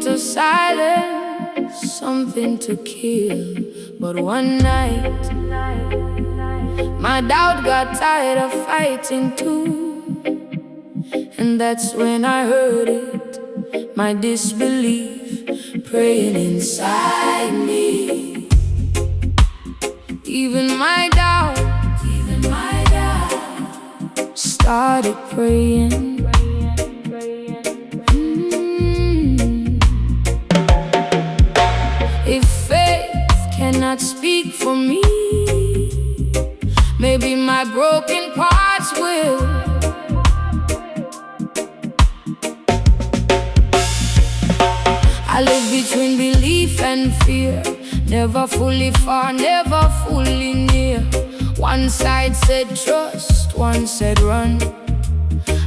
to silence, something to kill. But one night, my doubt got tired of fighting too, and that's when I heard it, my disbelief praying inside me. Even my doubt started praying. If faith cannot speak for me, maybe my broken parts will. I live between belief and fear, never fully far, never fully near. One side said trust, one said run,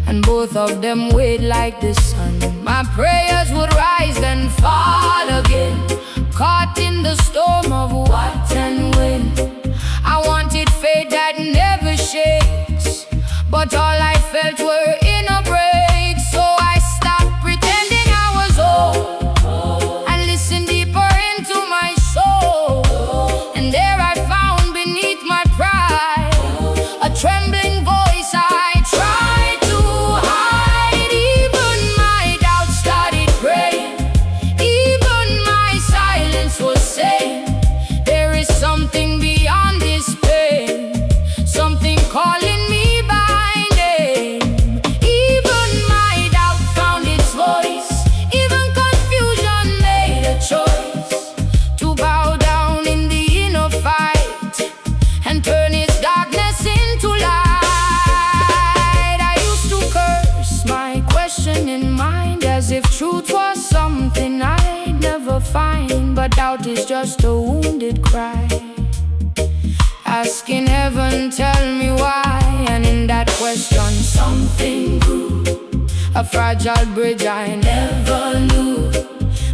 and both of them weighed like the sun. My prayers would rise then fall again, caught in the storm of what and when. I wanted faith that never shakes, but all I felt were inner breaks. So I stopped pretending I was whole and listened deeper into my soul. And there I found beneath my pride a trembling voice I tried to hide. Even my doubt started praying, even my silence was saying, there is something beyond this pain, something calling me by name. Even my doubt found its voice, even confusion made a choice to bow down in the inner fight and turn its darkness into light. I used to curse my questioning mind as if truth was something I'd never find. But doubt is just a wounded cry, asking heaven, tell me why. And in that question something grew, a fragile bridge I never knew,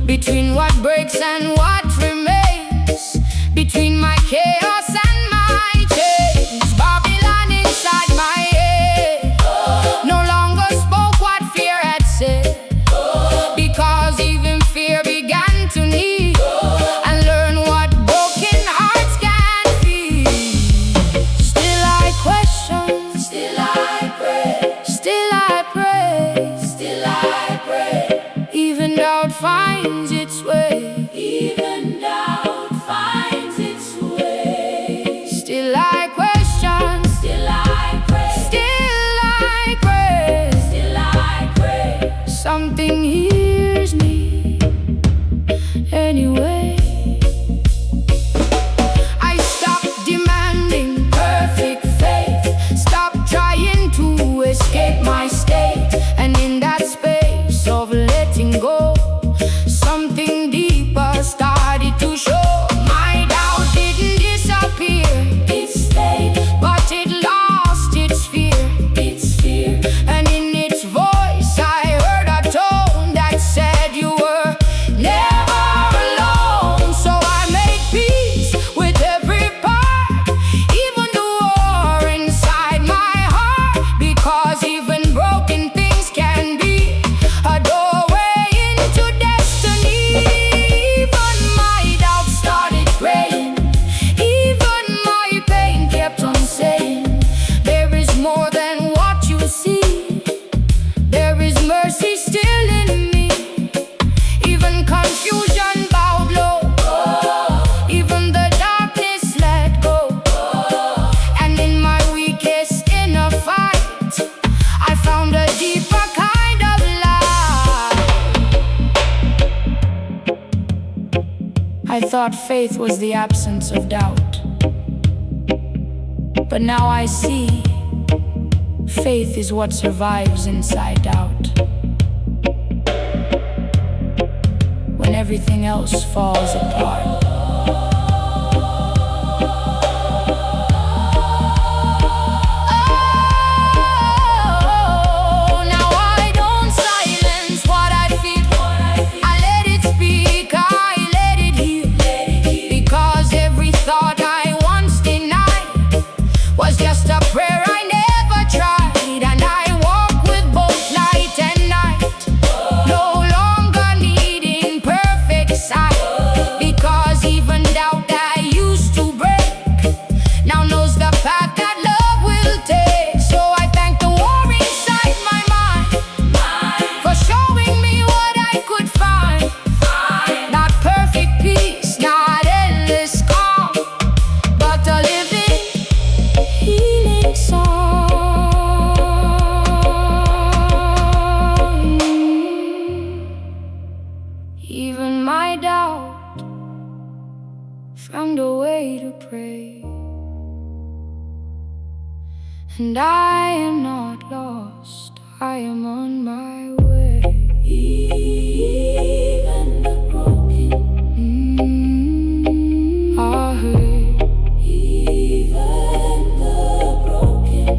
between what breaks and what remains, between my chaos and my change. Babylon inside my head no longer spoke what fear had said, because even fear began to need and learn what broken hearts can feel. Still I question, still I pray, still I pray, still I pray. Even doubt finds its way, even doubt finds its way. Still I question, still I pray, still I pray, still I pray. Something hears me anyway. I stopped demanding perfect faith, stopped trying to escape my state, and in that space of letting go, something deeper started to show. My doubt didn't disappear, it stayed, but it lost its fear, and in its voice I heard a tone that said you were never alone. So I made peace with every part, even the war inside my heart, because even broken things can be a doorway into destiny. Even my doubt started praying, even my pain kept on saying, there is more than what you see, there is mercy still in me. Even confusion bowed low, even the darkness let go, and in my weakest inner fight I found a deeper kind of light. I thought faith was the absence of doubt, but now I see faith is what survives inside doubt. When everything else falls apart. Oh, now I don't silence what I feel. I let it speak, I let it heal, because every thought I once denied was just a prayer I never tried. And I walk with both night and night, no longer needing found a way to pray, and I am not lost, I am on my way. Even the broken are hurt. Even the broken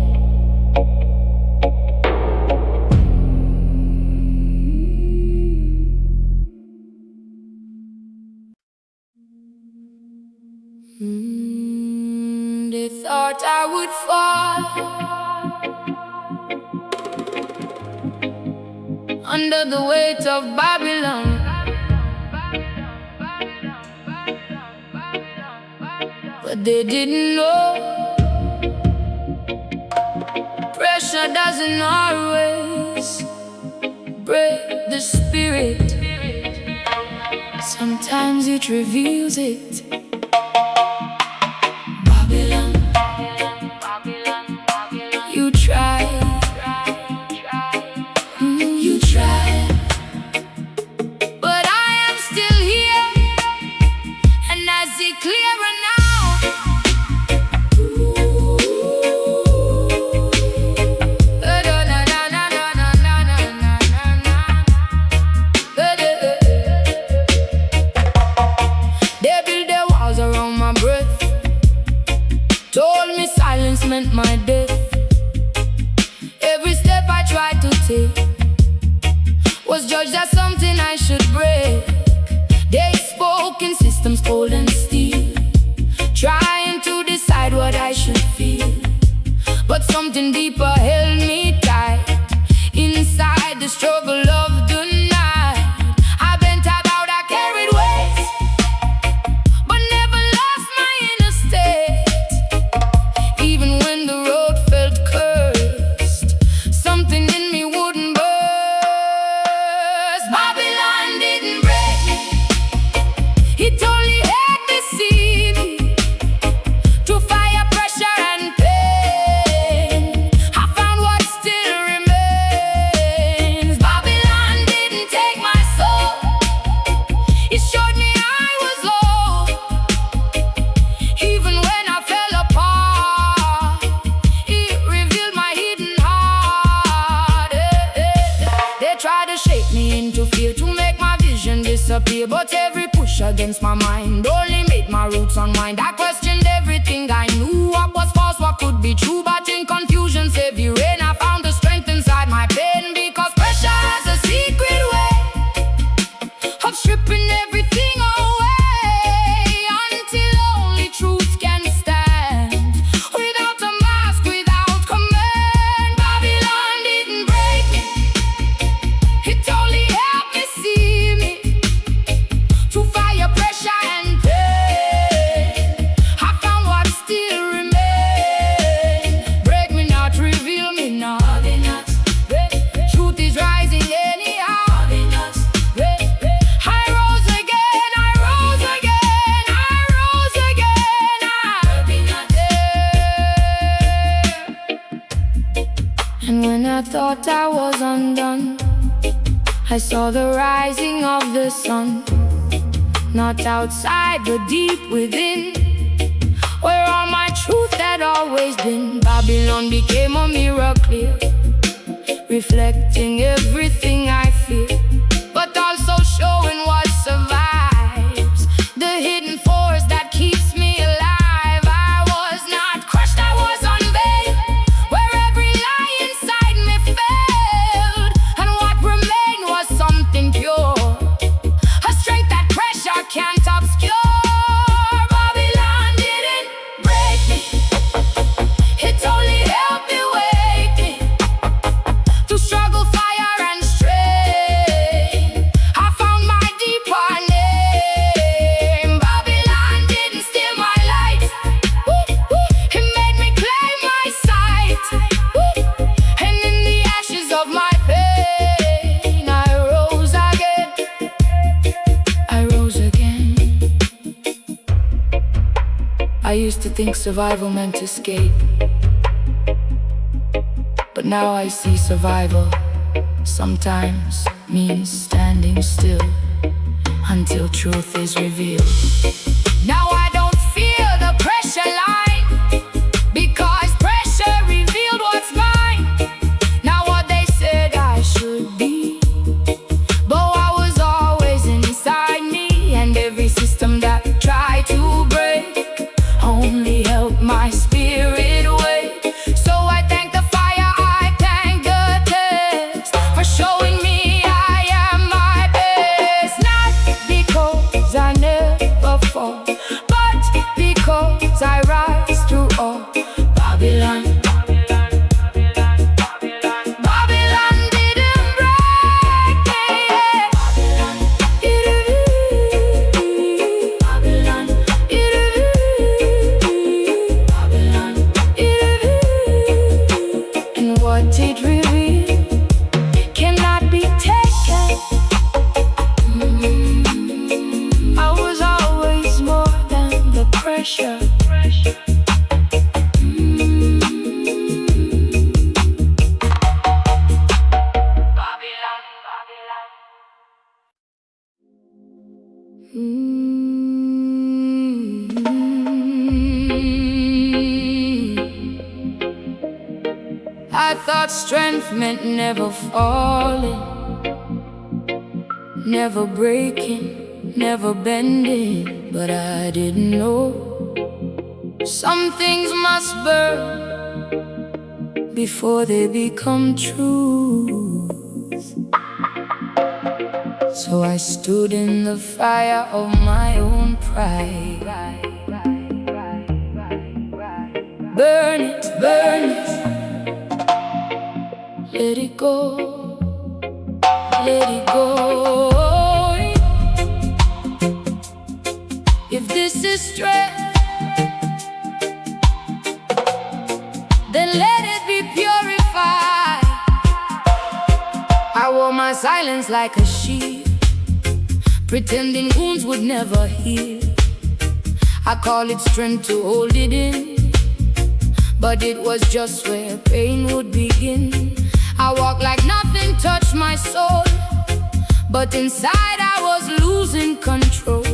they thought I would fall under the weight of Babylon, but they didn't know pressure doesn't always break the spirit. Sometimes it reveals it. Babylon, you try, you try, but I am still here, and I see clearer now. They built their walls around my breath, told me silence meant my death. Every step I tried to take was judged as something I should break. They spoke in systems cold and steel, trying to decide what I should feel, but something deeper held me tight inside the struggle of the night. I bent about, I carried weight, but never lost my inner state. Even when the road felt cursed, something in me wouldn't burst. Babylon didn't break me, it only had me see me through fire, pressure, and pain. I found what still remains. Babylon didn't take my soul, it showed me I was low. Even when I fell apart, it revealed my hidden heart. They tried to shape me into fear, to make my vision disappear, but every push against my mind only made my roots unwind. I questioned everything I knew, what was false, what could be true, but in confusion's heavy rain I found the strength inside my pain, because pressure has a secret way of stripping everything away, until only truth can stand without a mask, without command. Babylon didn't break me, it only helped me see me through fire, pressure, and pain. I found what still remained. Break me not, reveal me not. Truth is rising anyhow. I rose again, I rose again, I rose again. And when I thought I was undone, I saw the rising of the sun, not outside but deep within, where all my truth had always been. Babylon became a mirror clear, reflecting everything I fear, but also showing what survives, the hidden force that keeps me alive. I was not crushed, I was unveiled, where every lie inside me failed, and what remained was something pure, a strength that pressure can't obscure. Babylon didn't break me, it only helped me wake me to struggle, fire, and strain. I found my deeper name. Babylon didn't steal my light, it made me claim my sight, and in the ashes of my pain I rose again, I rose again. I used to think survival meant escape, but now I see survival sometimes means standing still until truth is revealed. Now I don't my spirit weight. So I thank the fire, I thank the test for showing me I am my best. Not because I never fall, but because I rise through all. Babylon, Babylon didn't break me. Babylon, and what it revealed cannot be taken. I was always more than the pressure. I thought strength meant never falling, never breaking, never bending. But I didn't know some things must burn before they become truth. So I stood in the fire of my own pride. Burn it, burn it, let it go, let it go. If this is strength, then let it be purified. I wore my silence like a shield, pretending wounds would never heal. I call it strength to hold it in, but it was just where pain would begin. I walked like nothing touched my soul, but inside I was losing control.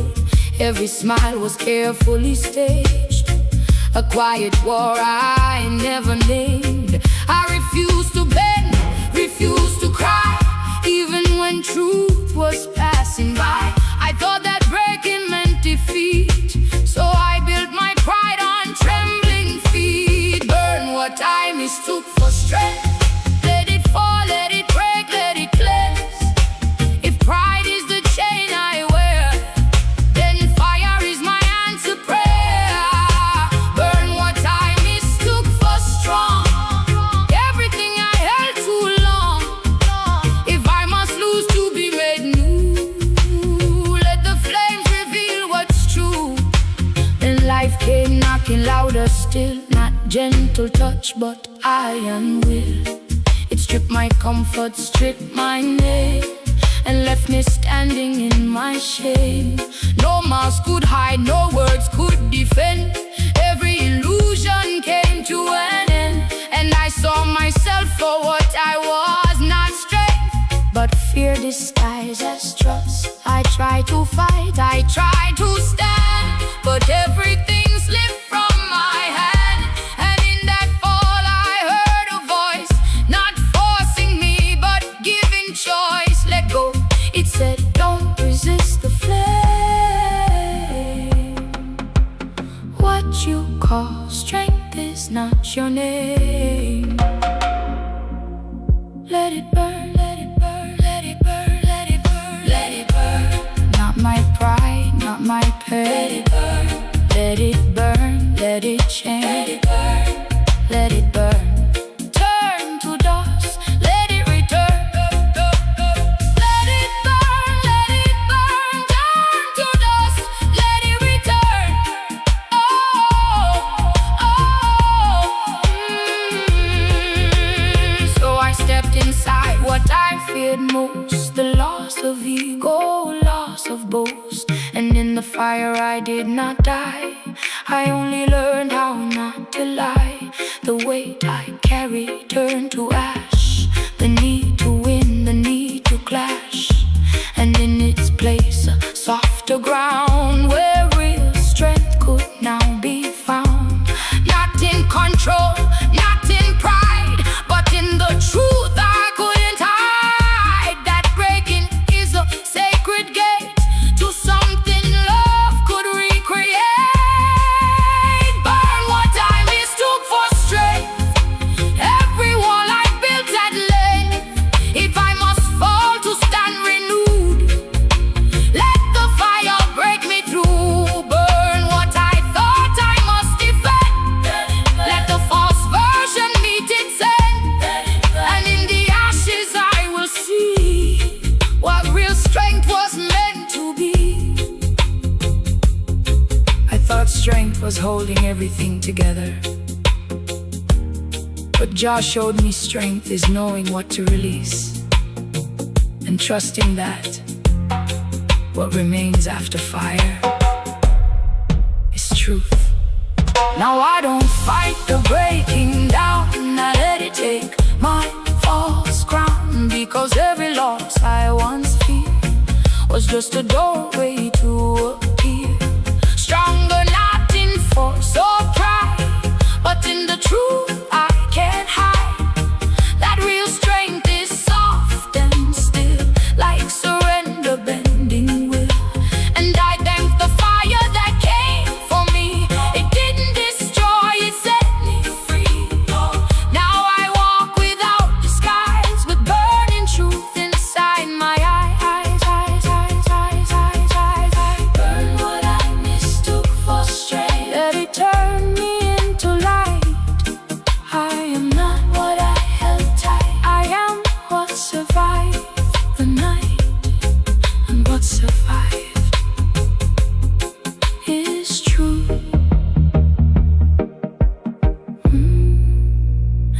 Every smile was carefully staged, a quiet war I never named. I refused to bend, refused to cry, even when truth was passing by. I thought that breaking meant defeat, so I built my pride on trembling feet. Burn what I mistook for strength. Let it fall, let it break, let it cleanse. If pride is the chain I wear, then fire is my answer prayer. Burn what I mistook for strong, everything I held too long. If I must lose to be made new, let the flames reveal what's true. Then life came knocking louder still, not gentle touch but iron will. It stripped my comfort, stripped my name, and left me standing in my shame. No mask could hide, no words could defend. Every illusion came to an end, and I saw myself for what I was, not strength, but fear disguised as trust. I tried to fight, I tried to stand, but everything slipped from my hand. And in that fall I heard a voice, not forcing me but giving choice. Let go, it said, don't resist the flame. What you call strength is not your name. Let it burn, let it burn, let it burn, let it burn, let it burn. Not my pride, not my pain. Let it burn, let it burn, let it change. Let it burn, let it burn. Turn to dust, let it return. Let it burn, let it burn. Turn to dust, let it return. So I stepped inside what I feared most, the loss of ego, loss of boast. And in the fire I did not die, I only learned how not to lie. The weight I carried turned to ash, the need to win, the need to clash. And in its place a softer ground, where real strength could now be found. Not in control, not in pride, but in the truth I couldn't hide. That breaking is a sacred gate to something love could recreate. Burn what I strength was holding everything together. But Jah showed me strength is knowing what to release and trusting that what remains after fire is truth. Now I don't fight the breaking down, I let it take my false crown, because every loss I once feared was just a doorway to appear. Stronger not in force or pride, but in the truth I can't hide. That real strength is soft and still, like surrender bending will. And I thank the fire that came for me. It didn't destroy, it set me free. Now I walk without disguise, with burning truth inside my eyes. Burn what I mistook for strength, let it turn me into light. I am not what I held tight, I am what survived the night. And what survived is true.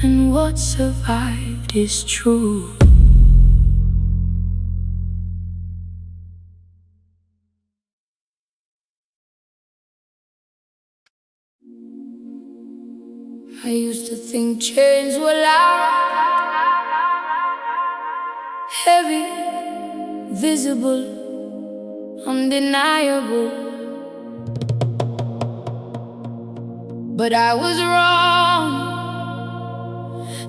And what survived is true. I used to think chains were loud, heavy, visible, undeniable. But I was wrong.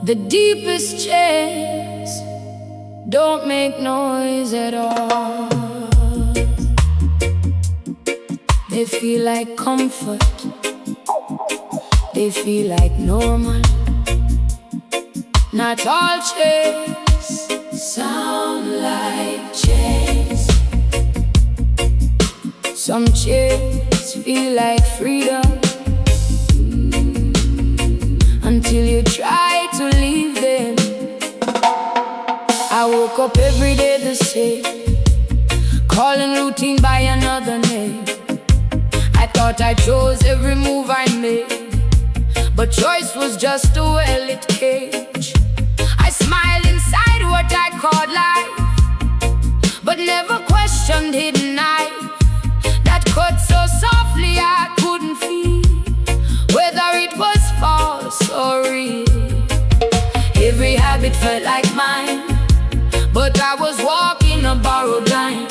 The deepest chains don't make noise at all. They feel like comfort, they feel like normal. Not all chains sound like chains. Some chains feel like freedom, until you try to leave them. I woke up every day the same, calling routine by another name. I thought I chose every move I made, but choice was just a well-lit cage. I smiled inside what I called life, but never questioned hidden knife that cut so softly I couldn't feel whether it was false or real. Every habit felt like mine, but I was walking a borrowed line.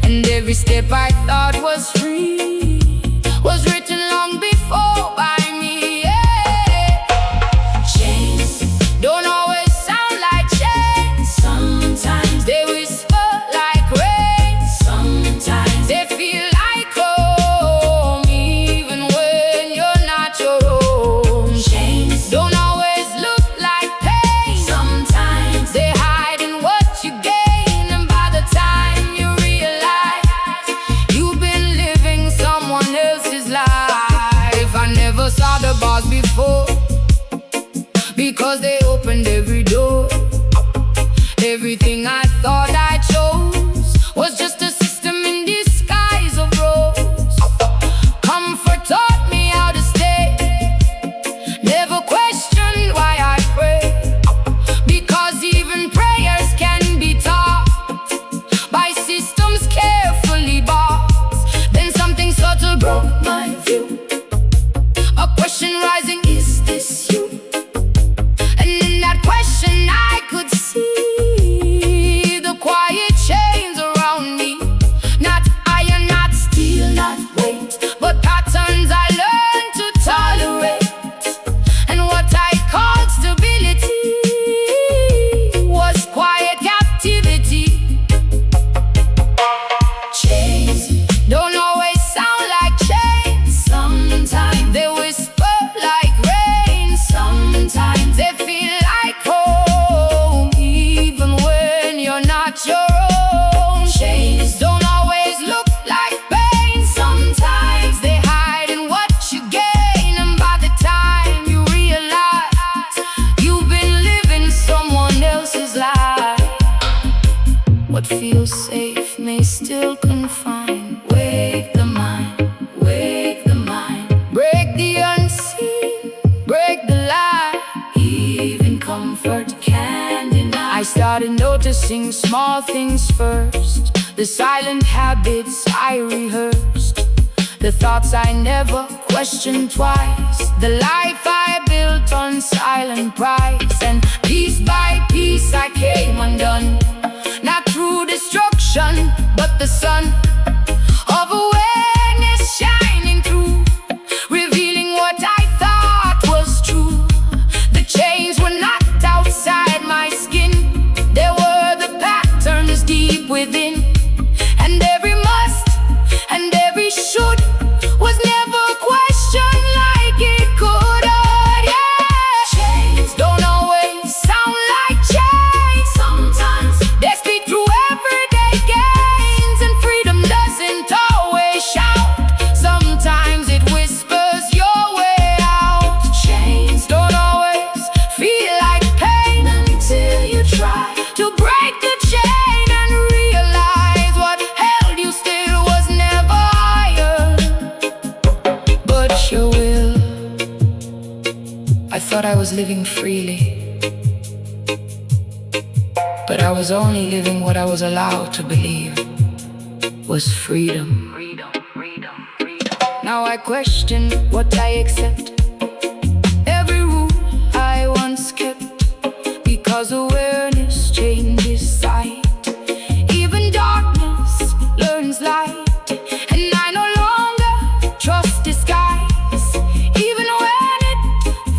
And every step I thought was free was written long before by me. Chains don't always sound like chains. Sometimes they whisper like rain. Sometimes they feel like home, even when you're not your own. Chains don't always look like pain. Sometimes they hide in what you gain, and by the time you realize you've been living someone else's life. I never saw the bars before, because they opened every door. Everything I thought I chose was just a system in disguise of roles. Comfort taught me how to stay, never questioned why I pray, because even prayers can be taught by systems carefully bought. Then something subtle broke my view, a question rising, is this you? And in that question putting small things first, the silent habits I rehearsed, the thoughts I never questioned twice, the life I built on silent price. And piece by piece I came undone, not through destruction, but the sun of awareness shining through, revealing what I thought was true. The chains were not outside my skin, there were the patterns deep within. And every must and every should was never questioned like it could. Oh yeah, chains don't always sound like chains. Sometimes they speak through everyday gains, and freedom doesn't always shout. Sometimes it whispers your way out. Chains don't always feel like pain until you try to break the chain and realize what held you still was never iron, but your will. I thought I was living freely, but I was only living what I was allowed to believe was freedom. Now I question what I accept, every rule I once kept, because awareness changes sight. Even darkness learns light, and I no longer trust disguise, even when it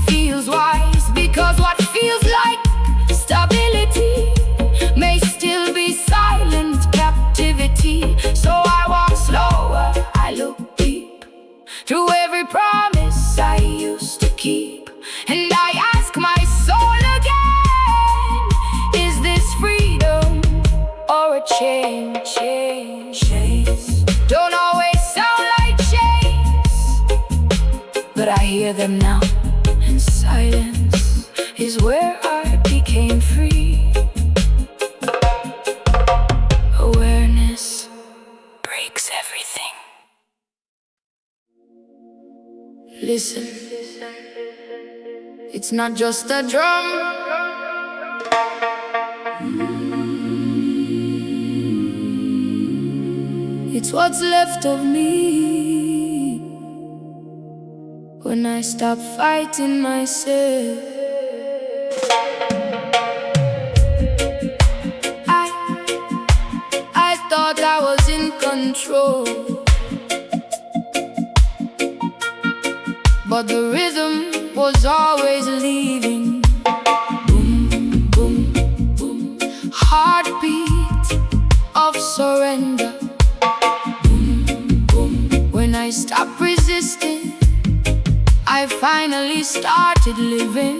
feels wise, because what feels like stability may still be silent captivity. So I walk slower, I look deep, through every promise I used to keep, and I ask my soul again, is this freedom or a chain? Chains don't always sound like chains, but I hear them now, and silence is where I became free. Awareness breaks everything. Listen, it's not just a drum, it's what's left of me when I stop fighting myself. I thought I was in control, but the rhythm was always leaving. Boom, boom, boom, heartbeat of surrender. Boom, boom, when I stopped resisting, I finally started living.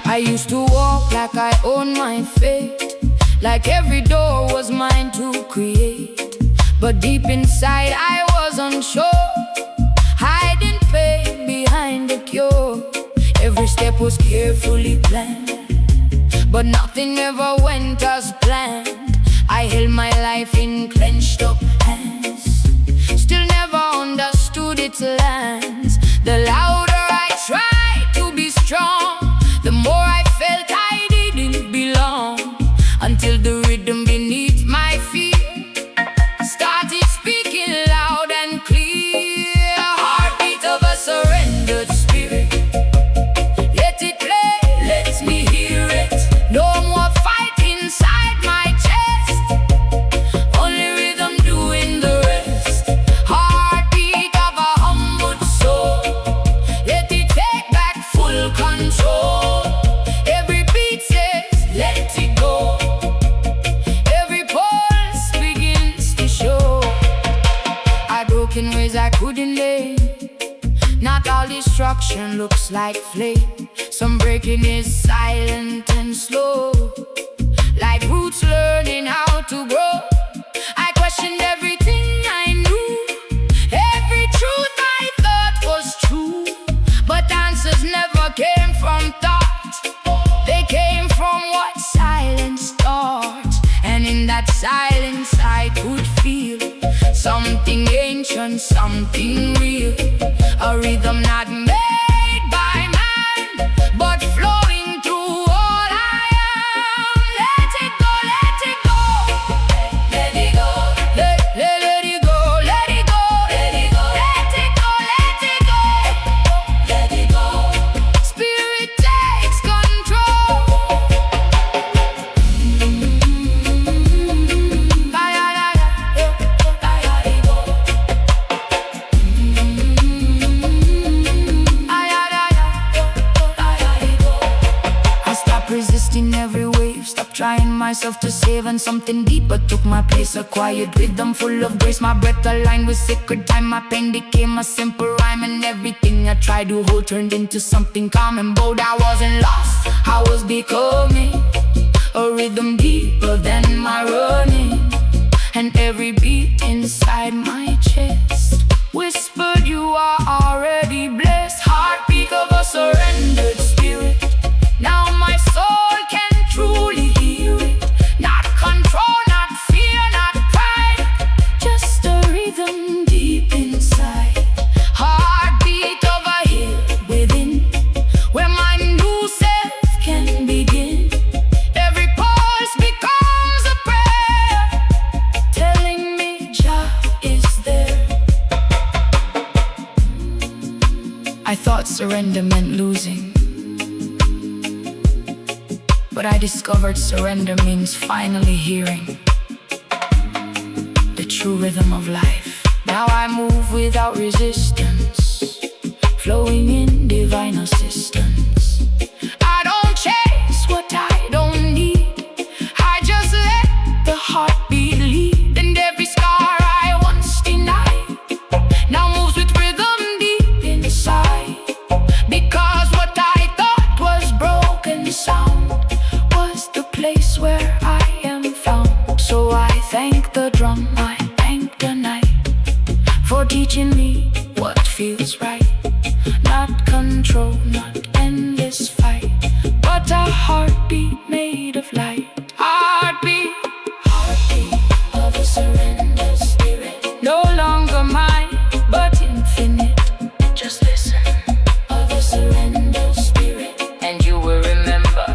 I used to walk like I owned my fate, like every door was mine to create. But deep inside I was unsure, hiding pain behind the cure. Every step was carefully planned, but nothing ever went as planned. I held my life in clenched up hands, still never understood its lands. The louder I tried to be strong, the more I felt I didn't belong, until the rhythm beneath my feet started speaking loud and clear. Heartbeat of a surrendered spirit, let it play, let me hear it. No more fight inside my chest, only rhythm doing the rest. Heartbeat of a humbled soul, let it take back full control. Every beat says, let it go. Every pulse begins to show. I broke in ways I couldn't name. Not all destruction looks like flame. Some breaking is silent and slow, like roots learning how to grow. I questioned everything I knew, every truth I thought was true, but answers never came from thought. They came from what silence taught, and in that silence I could feel something ancient, something real. A rhythm not made by man, but flowing through all I am. Let it go, let it go. Let it go. Let it go, let it go. Let it go. Let it go, let it go. Let it go. Spirit takes control. Resisting every wave, stop trying myself to save, and something deeper took my place. A quiet rhythm full of grace, my breath aligned with sacred time. My pen became a simple rhyme, and everything I tried to hold turned into something calm and bold. I wasn't lost, I was becoming a rhythm deeper than my running, and every beat inside my chest whispered, you are already blessed. Heartbeat of a surrendered spirit. Now my soul can truly hear it. Not control, not fear, not pride, just a rhythm deep inside. Heartbeat of a hill within, where my new self can begin. Every pulse becomes a prayer, telling me Jah is there. I thought surrender meant losing, but I discovered surrender means finally hearing the true rhythm of life. Now I move without resistance, flowing in divine assistance. I don't chase what I don't need, I just let the heartbeat lead. And every scar I once denied now moves with rhythm deep inside, because what I thought was broken sound was the place where I am found. So I thank the drum, I thank the night for teaching me what feels right. Not control, not endless fight, but a heartbeat made of light. Heartbeat, heartbeat of a surrender spirit. No longer mine, but infinite. Just listen. Of a surrender spirit, and you will remember.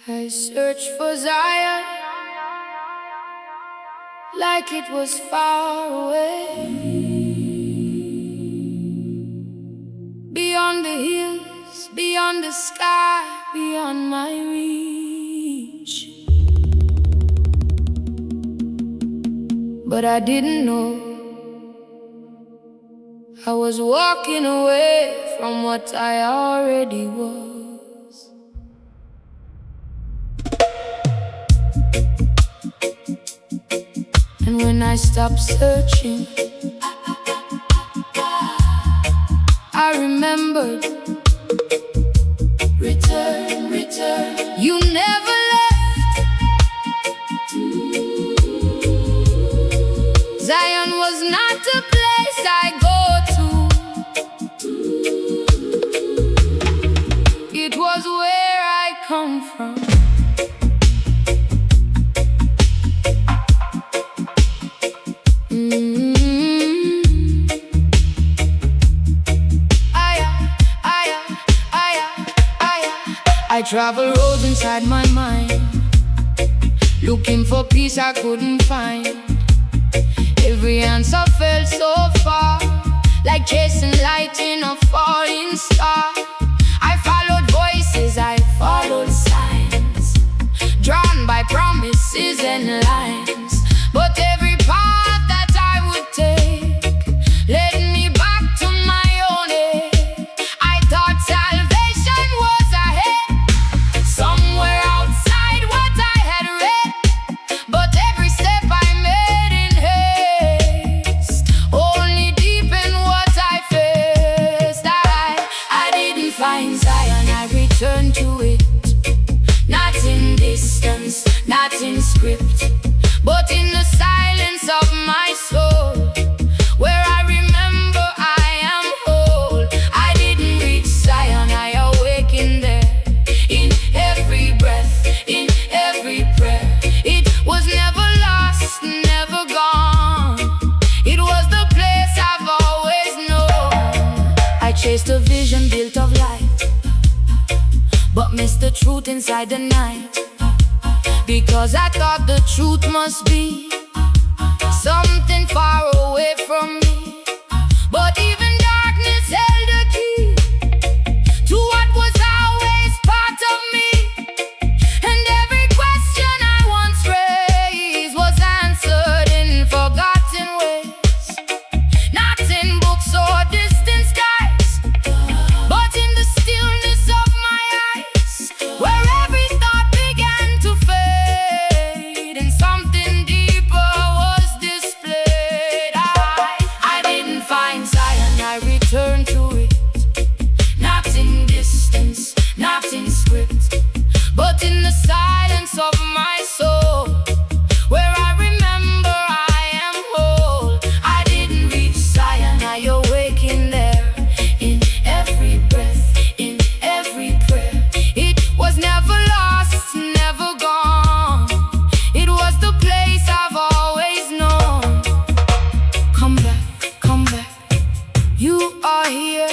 I searched for Zion like it was far away, beyond the hills, beyond the sky, beyond my reach. But I didn't know I was walking away from what I already was. And when I stopped searching, I remembered, return, return. You never left. Zion was not the place I go to. It was where I come from. I travel roads inside my mind, looking for peace I couldn't find. Every answer felt so far, like chasing light in a falling star. I followed voices, I followed signs, drawn by promises and lines. But every path that I would take led me back to my own head. I thought salvation was ahead, somewhere outside what I had read. But every step I made in haste only deepened what I faced. I chased a vision built of light, but missed the truth inside the night. Because I thought the truth must be something far away from me. But even darkness held a key to what was always part of me. And every question I once raised was answered in forgotten ways. Not in books or distant skies, but in the stillness of my eyes, where every thought began to fade and something deeper was displayed. I didn't find Zion, I returned to it. Not in distance, not in script, but in the silence of my soul, where I remember I am whole. I didn't reach Zion, I awakened there, in every breath, in every prayer. It was never lost, never gone. It was the place I've always known. Come back, you are here,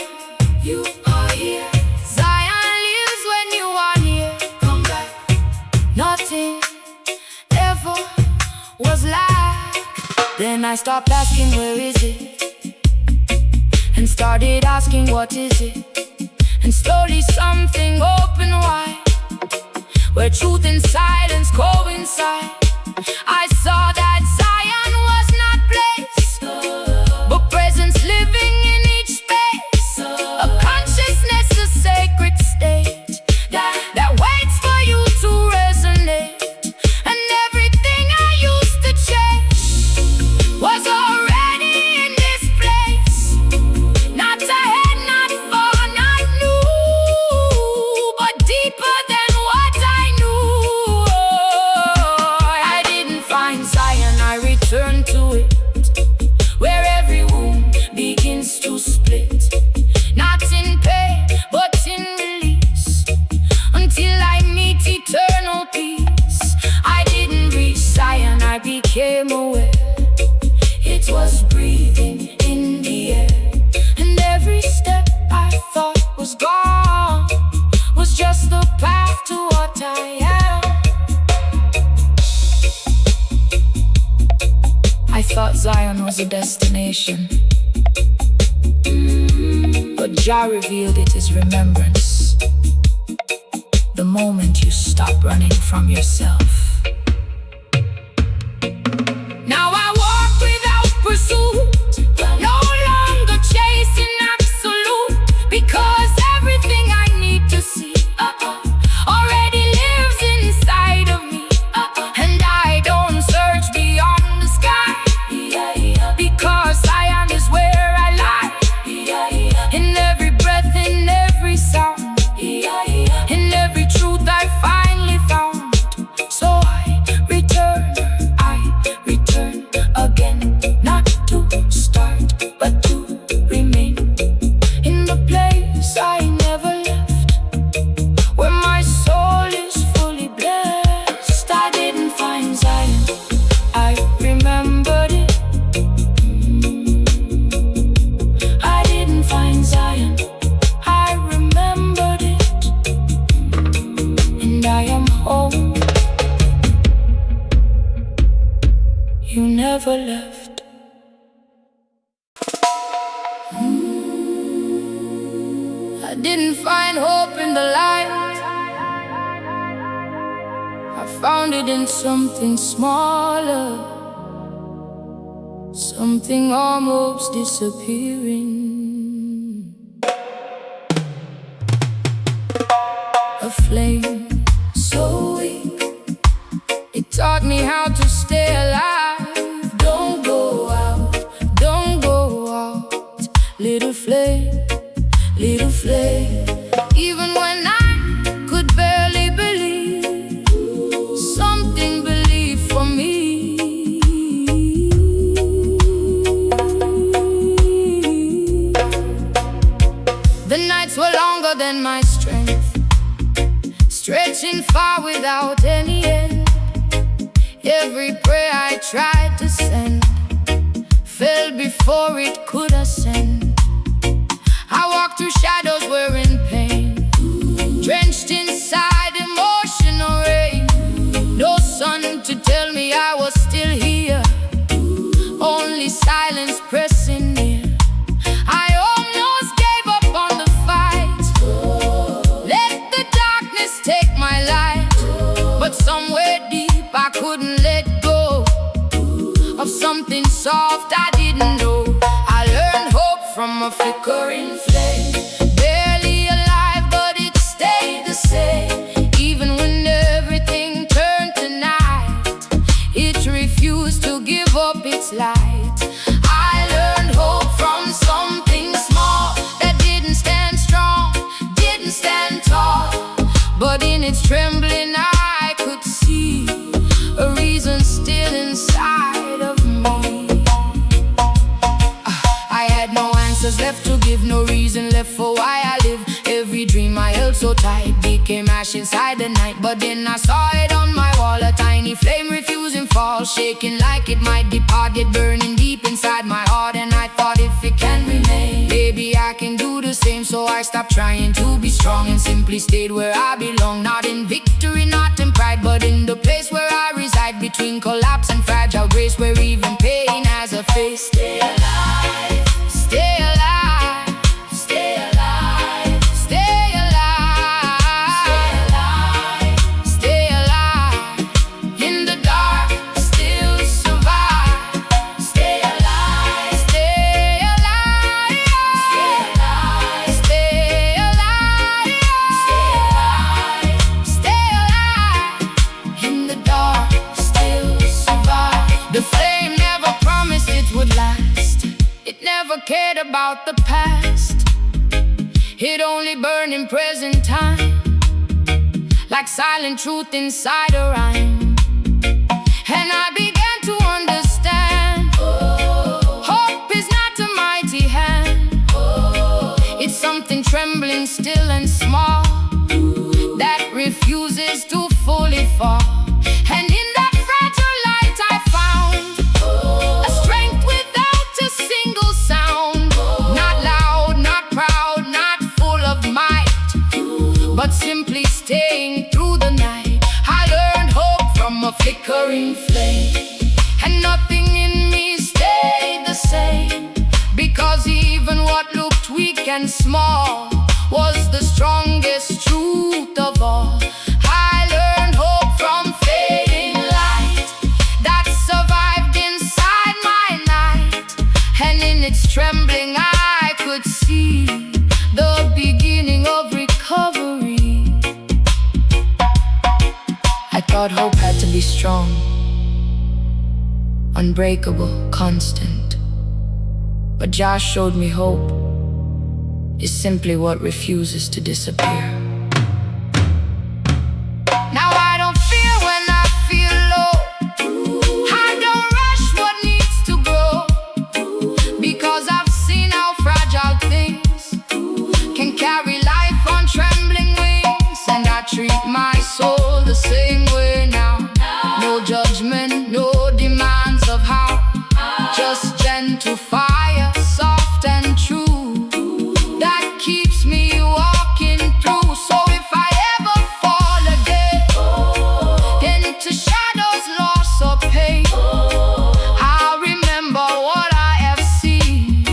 you are here. Zion lives when you are near. Come back, nothing ever was like. Then I stopped asking where is it, and started asking what is it. And slowly something opened wide, where truth and silence coincide. I saw that Zion was not place, but presence living in each space. A consciousness, a sacred state that waits for you to resonate. And everything I used to chase was already in this place. Not ahead, not far, not new, but deeper than what I knew. I didn't find Zion, I returned to it, where every wound begins to split. Not in pain, but in release, until I meet eternal peace. I didn't reach Zion, I became aware. It was breathing in the air, and every step I thought was gone was just the path to what I am. I thought Zion was a destination, but Jah revealed it as remembrance. The moment you stop running from yourself. Now I walk without pursuit, no longer chasing absolute, because everything I need to see already lives inside of me. And I don't search beyond the sky, because Zion is where I lie. In every breath, in every sound, in every truth I finally found. So I return again, not to start, but to remain in the place I never left, where my soul is fully blessed. I didn't find Zion, I remembered it. I didn't find Zion, I remembered it. And I am home. You never left. I didn't find hope in the light, I found it in something smaller, something almost disappearing. A flame so weak, it taught me how to stay alive. Don't go out, don't go out. Little flame, little flame. Even when I could barely believe, something believed for me. The nights were longer than my strength, stretching far without any end. Every prayer I tried to send fell before it could ascend. I walked through something soft I didn't know. I learned hope from a flickering flame. Barely alive, but it stayed the same. Even when everything turned to night, it refused to give up its light. I learned hope from something small that didn't stand strong, didn't stand tall, but in its trembling I could see a reason still inside of me. I had no answers left to give, no reason left for why I live. Every dream I held so tight became ash inside the night. But then I saw it on my wall, a tiny flame refusing fall, shaking like it might depart, yet burning deep inside my heart. And I thought, if it can remain, maybe I can do the same. So I stopped trying to be strong and simply stayed where I belong. Not in victory, not in pride, but in the place where I reside, between collapse and fragile grace, where even pain has a face. Stay alive, stay alive, stay alive, stay alive, stay alive. In the dark, still survive. Stay alive, stay alive, stay alive, stay alive. In the dark, still survive. The flame never promised it would last. It never cared about the past. It only burned in present time, like silent truth inside a rhyme. And I began to understand, hope is not a mighty hand. It's something trembling, still and small, that refuses to fully fall. And in that fragile light I found a strength without a single sound. Not loud, not proud, not full of might, but simply staying through the night. I learned hope from a flickering flame, and nothing in me stayed the same, because even what looked weak and small was the strongest truth of all. I learned hope from fading light that survived inside my night, and in its trembling I could see the beginning of recovery. I thought hope had to be strong, unbreakable, constant. But Josh showed me hope is simply what refuses to disappear. Now I don't fear when I feel low. I don't rush what needs to grow, because I've seen how fragile things can carry life on trembling wings. And I treat my soul the same way now. No judgment, no demands of how, just gentle fire, soft and true, that keeps me walking through. So if I ever fall again, into shadows, loss or pain, I'll remember what I have seen.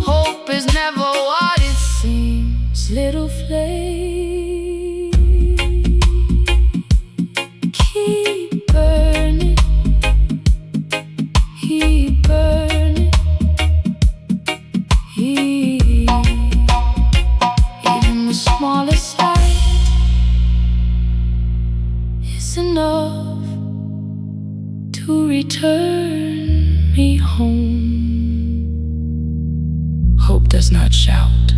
Hope is never what it seems. Little flame, keep burning, keep burning, even the smallest light is enough to return me home. Hope does not shout,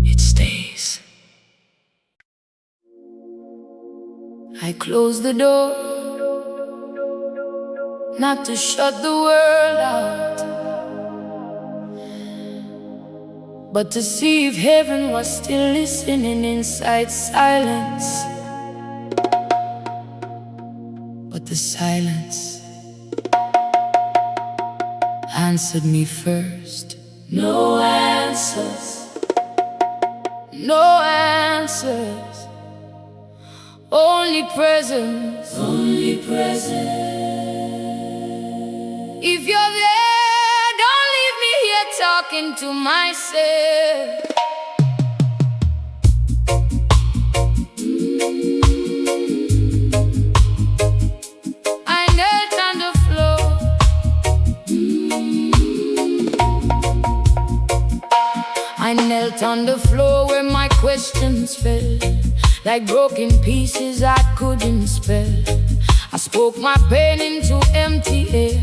it stays. I close the door, not to shut the world out, but to see if heaven was still listening inside silence. But the silence answered me first. No answers, no answers, only presence, only presence. If you're there, don't leave me here talking to myself. I knelt on the floor, Right on the floor where my questions fell, like broken pieces I couldn't spell. I spoke my pain into empty air,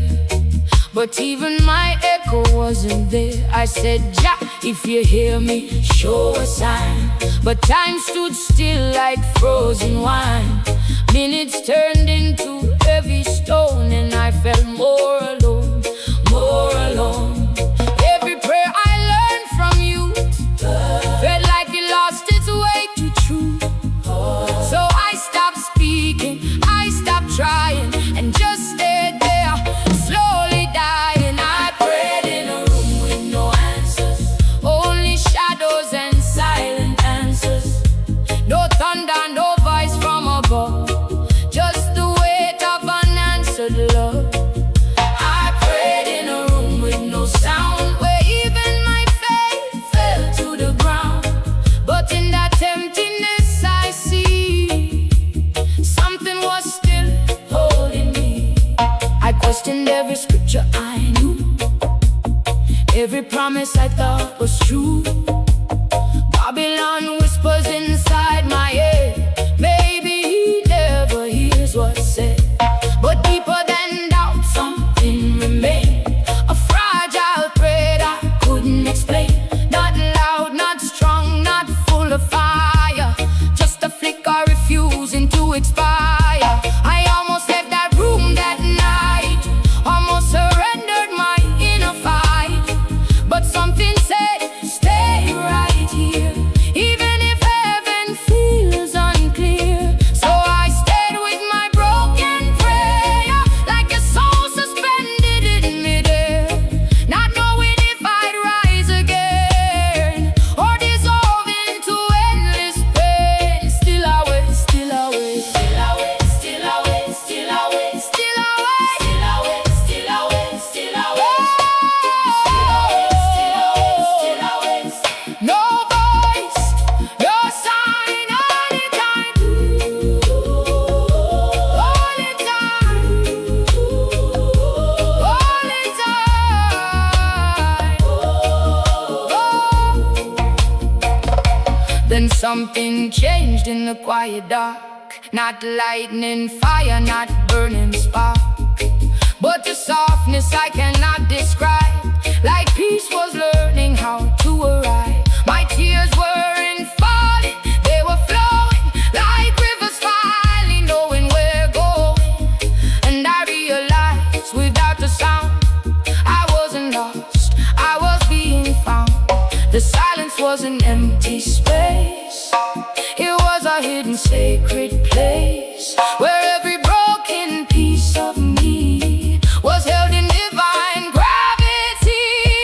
but even my echo wasn't there. I said, Jah, if you hear me, show a sign. But time stood still like frozen wine. Minutes turned into heavy stone, and I felt more alone, more alone. Every prayer I learned from you felt like it lost its way to truth. So I stopped speaking, I stopped trying, and just stayed there, slowly dying. I prayed in a room with no answers, only shadows and silent answers. No thunder, no voice from above, just the weight of unanswered love. I prayed in a room with no sound, where even my faith fell to the ground. But in that emptiness I see something was still holding me. I questioned every scripture I knew, every promise I thought was true. Babylon whispers inside my head, maybe he never hears what's said. But deeper than doubt, something remained, a fragile thread I couldn't explain. Not loud, not strong, not full of fire, just a flicker refusing to expire. I almost left that room that night, almost surrendered my inner fight. But something said, stay right here, even if heaven feels unclear. So I stayed with my broken prayer, like a soul suspended in midair, not knowing if I'd rise again or dissolve into endless pain. Still I wait, still I wait, still I wait, still I wait, still I wait, still I wait, still I wait, still I wait, still I wait, still I wait, still I wait. No voice, no sign, only time, only time, only time. Then something changed in the quiet dark, not lightning, fire, not burning spark, but the softness I cannot describe, like peace was learning how to arrive. My tears weren't falling, they were flowing like rivers finally knowing where going. And I realized without the sound, I wasn't lost, I was being found. The silence was an empty space, it was a hidden sacred place, where every broken piece of me was held in divine gravity.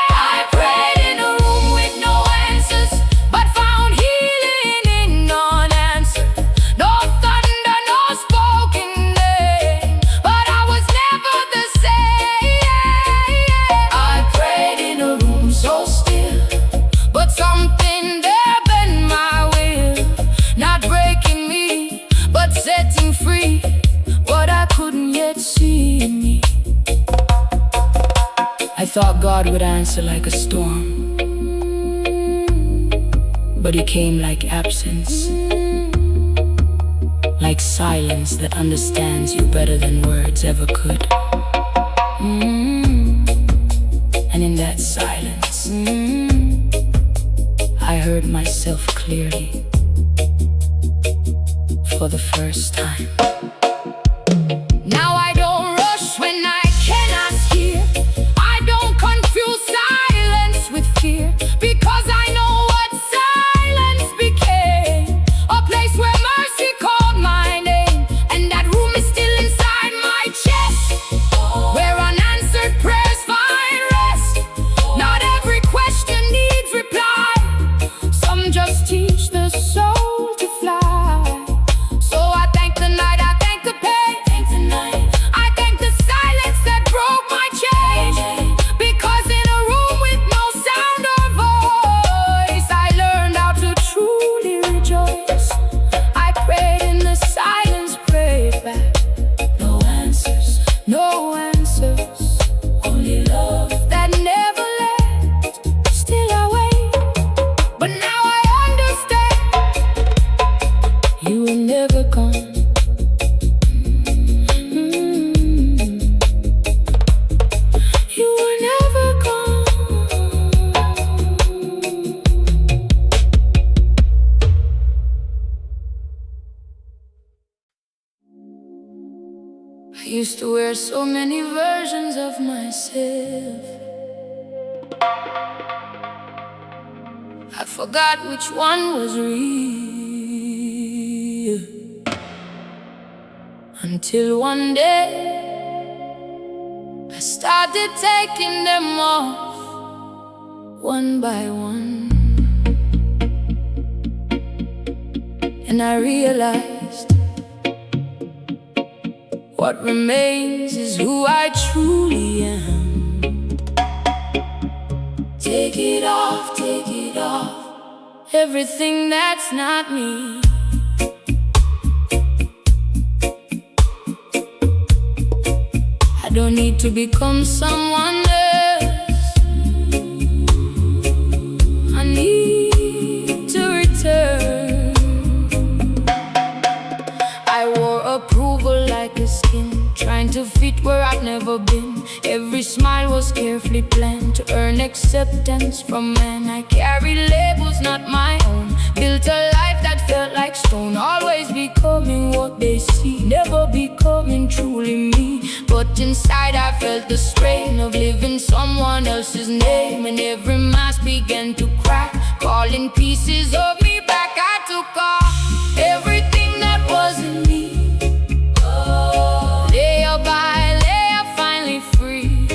I prayed in a room with no answers, but found healing in unanswered. No thunder, no spoken name, but I was never the same. I prayed in a room so still, but something there bent my will, not breaking me, but setting free what I couldn't yet see in me. I thought God would answer like a storm, but He came like absence, like silence that understands you better than words ever could. And in that silence, I heard myself clearly for the first time. Now I don't rush when I cannot hear, I don't confuse silence with fear, because I know what silence became, a place where mercy called my name. And that room is still inside my chest, where unanswered prayers find rest. Not every question needs reply, some just teach the soul to fly. So I thank the night I to wear so many versions of myself. I forgot which one was real, until one day I started taking them off one by one, and I realized what remains is who I truly am. Take it off, everything that's not me. I don't need to become someone else. I need to return. I wore approval like a skin, trying to fit where I've never been. Every smile was carefully planned to earn acceptance from men. I carried labels not my own, built a life that felt like stone. Always becoming what they see, never becoming truly me. But inside I felt the strain of living someone else's name, and every mask began to crack, calling pieces of me back. I took off everything that wasn't me. Layer by layer, finally free.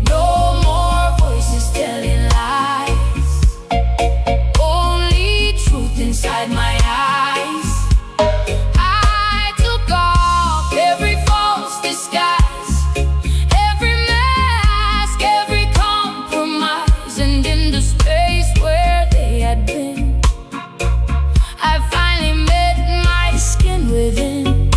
No more voices telling lies, only truth inside my eyes. I took off every false disguise, every mask, every compromise, and in the space where they had been, I finally met my skin within.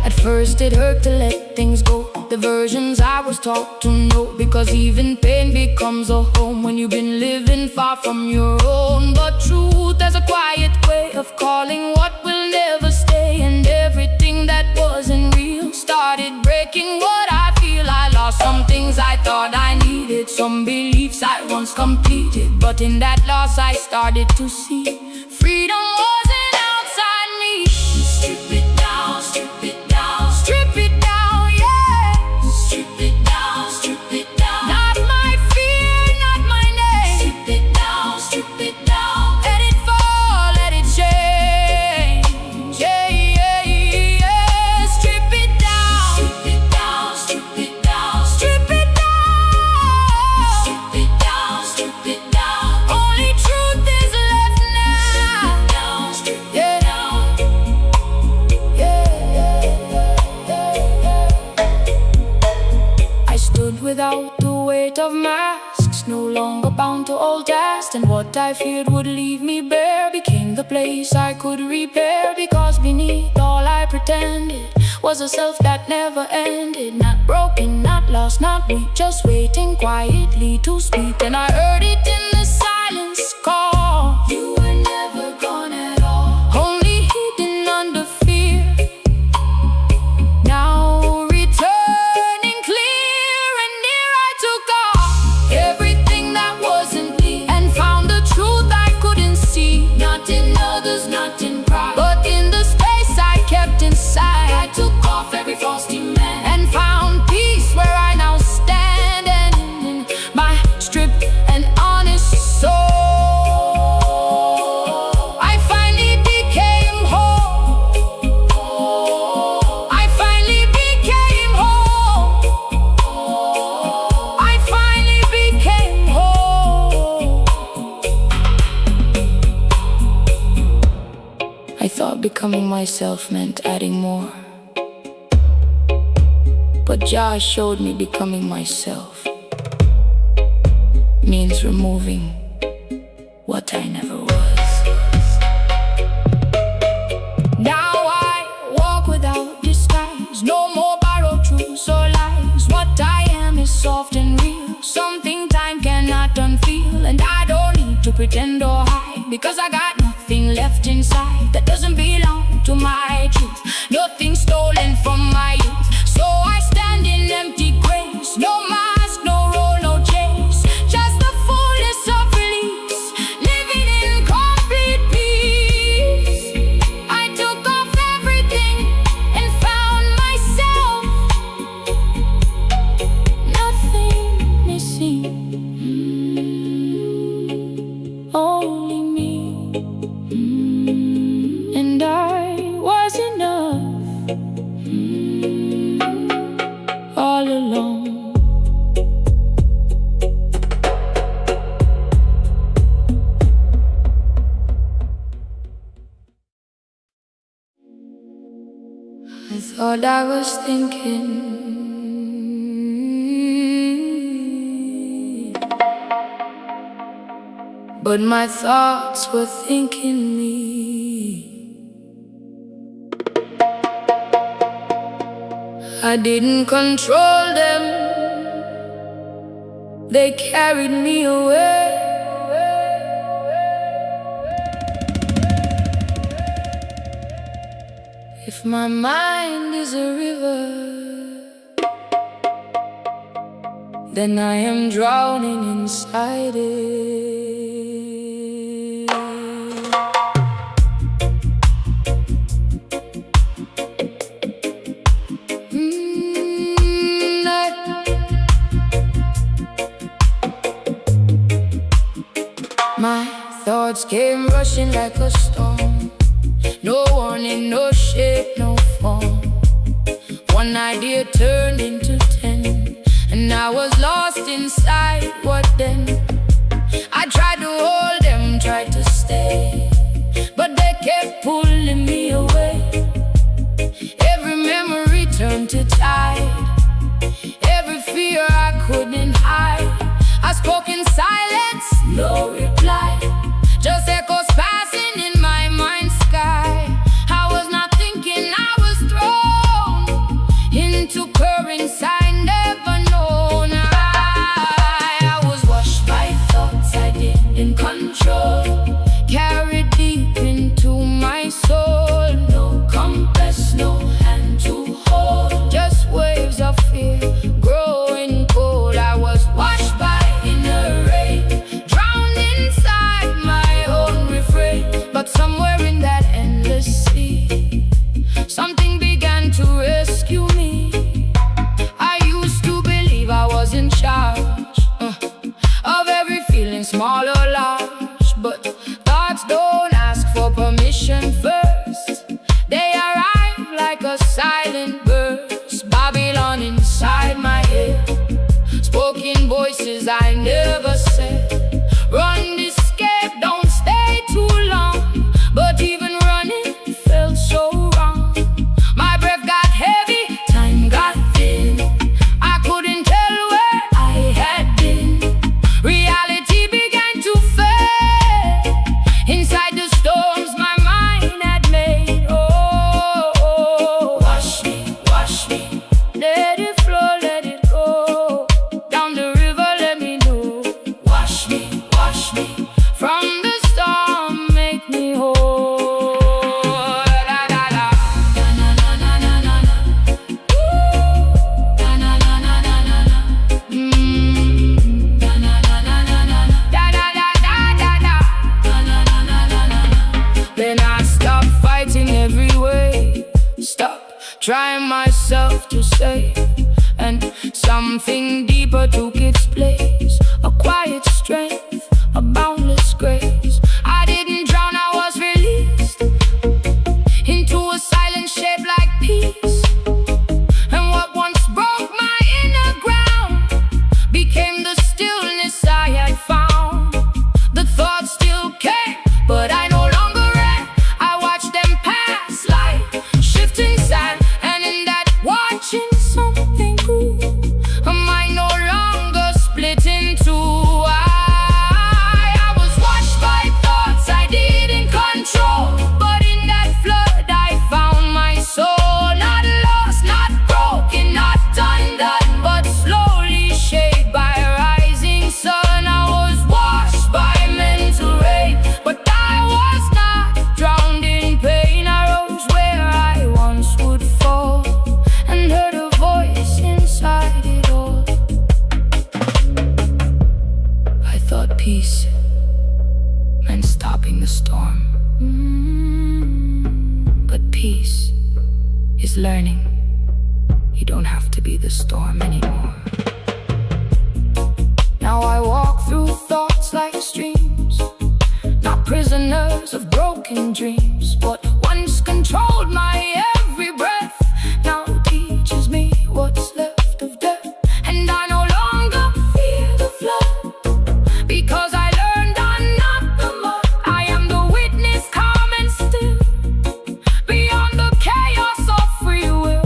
At first it hurt to let things go, the versions I was taught to know, because even pain becomes a home when you've been living far from your own. But truth has a quiet way of calling what will never stay, and everything that wasn't real started breaking what I feel. I lost some things I thought I needed, some beliefs I once completed, but in that loss I started to see freedom wasn't outside me. Strip it down, strip it down, strip it down, yeah. Strip it down, strip it down. Not my fear, not my name. Strip it down, strip it down. Let it fall, let it change. Yeah, yeah, yeah. Strip it down, strip it down, strip it down, strip it down, strip it down, strip it down. Only truth is left now. Strip it down, I stood without the weight of masks, no longer bound to old past, and what I feared would leave me bare became the place I could repair. Because beneath all I pretended was a self that never ended, not broken, not lost, not weak, just waiting quietly to speak. And I heard it in the silence call. You were never gone at all, only hidden under fear. Now returning clear and near, I took off everything that wasn't me, and found the truth I couldn't see. Not in others, not in pride, but in the space I kept inside. I took off every false demand and found peace where I now stand, and in my stripped and honest soul I finally became whole. I finally became whole. I finally became whole. I thought becoming myself meant adding more, but Jah showed me becoming myself means removing what I never was. Now I walk without disguise, no more borrowed truths or lies. What I am is soft and real, something time cannot unfeel. And I don't need to pretend or hide, because I got nothing left inside that doesn't belong to my truth. Nothing stolen from my youth, so I stand in empty grace. No mask, no role, no chase, just the fullness of release, living in complete peace. I took off everything and found what I was thinking. But my thoughts were thinking me. I didn't control them, they carried me away. If my mind is a river, then I am drowning inside it. My thoughts came rushing like a storm. No warning, no shape, no form. One idea turned into 10, and I was lost inside. What then? I tried to hold them, tried to stay, but they kept pulling me away. Every memory turned to tide, every fear I couldn't hide. I spoke in silence, no reply, just echoes passing in my mind's sky. I was not thinking, I was thrown into currents I never known. I was washed by thoughts I didn't control, carried deep into my soul. No compass, no hand to hold, just waves of fear growing cold. I was washed by inner rain, drowned inside my own refrain. But somewhere in that endless sea, something began to rescue me. I used to believe I was in charge of every feeling, small or large. But thoughts don't ask for permission first, they arrive like a silent burst. Babylon inside my head, spoken voices I never said. Run, escape, don't stay too long. But even running felt so wrong. My breath got heavy, time got thin. I couldn't tell where I had been. Reality began to fade inside the storms my mind had made. Oh, wash me, let it flow, let it go. Down the river, let me know. Wash me, from the storm, make me whole. Da da da. Na na na na na na na. Ooh. Na na na na na na na. Na na na na na na. Da da da da da da. Na na na na na na. Then I stopped fighting every way, stopped trying myself to save, and something deeper took its place. A quiet strength, a boundless grace. I didn't drown, I was released into a silent shape like peace. And what once broke my inner ground became the stillness I had found. The thoughts still came, but I no longer ran. I watched them pass like shifting sand, and in that watching something grew. A mind no longer split in two. I was washed by thoughts I didn't control, but in that flood I found my soul. Not lost, not broken, not undone, but slowly shaped by a rising sun. I was washed by mental rain, but I was not drowned in pain. I rose where I once would fall, and heard a voice inside it all. I thought peace meant stopping the storm, but peace is learning you don't have to be the storm anymore. Now I walk through thoughts like streams, not prisoners of broken dreams. What once controlled my every breath now teaches me what's left of death. And I no longer fear the flood, because I learned I'm not the mud. I am the witness, calm and still, beyond the chaos of free will.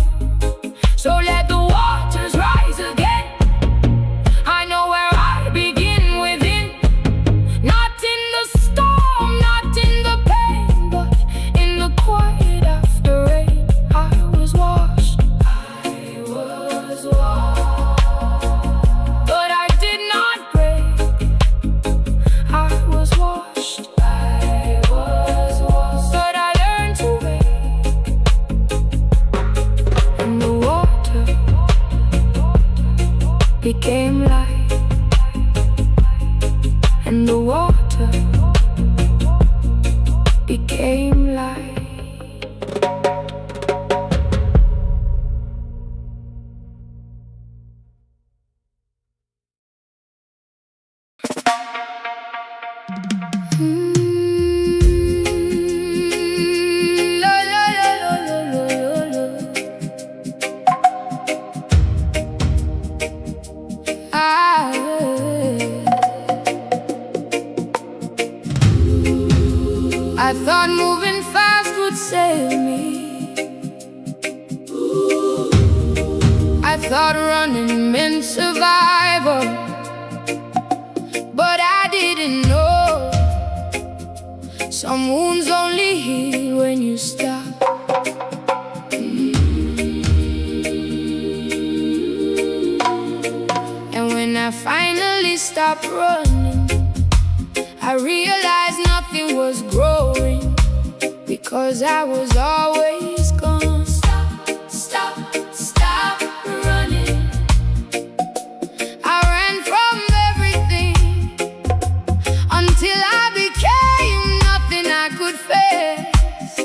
became light, and the water became light. I thought moving fast would save me. I thought running meant survival, but I didn't know some wounds only heal when you stop. And when I finally stopped running, I realized nothing was growing, because I was always gonna stop running. I ran from everything until I became nothing I could face.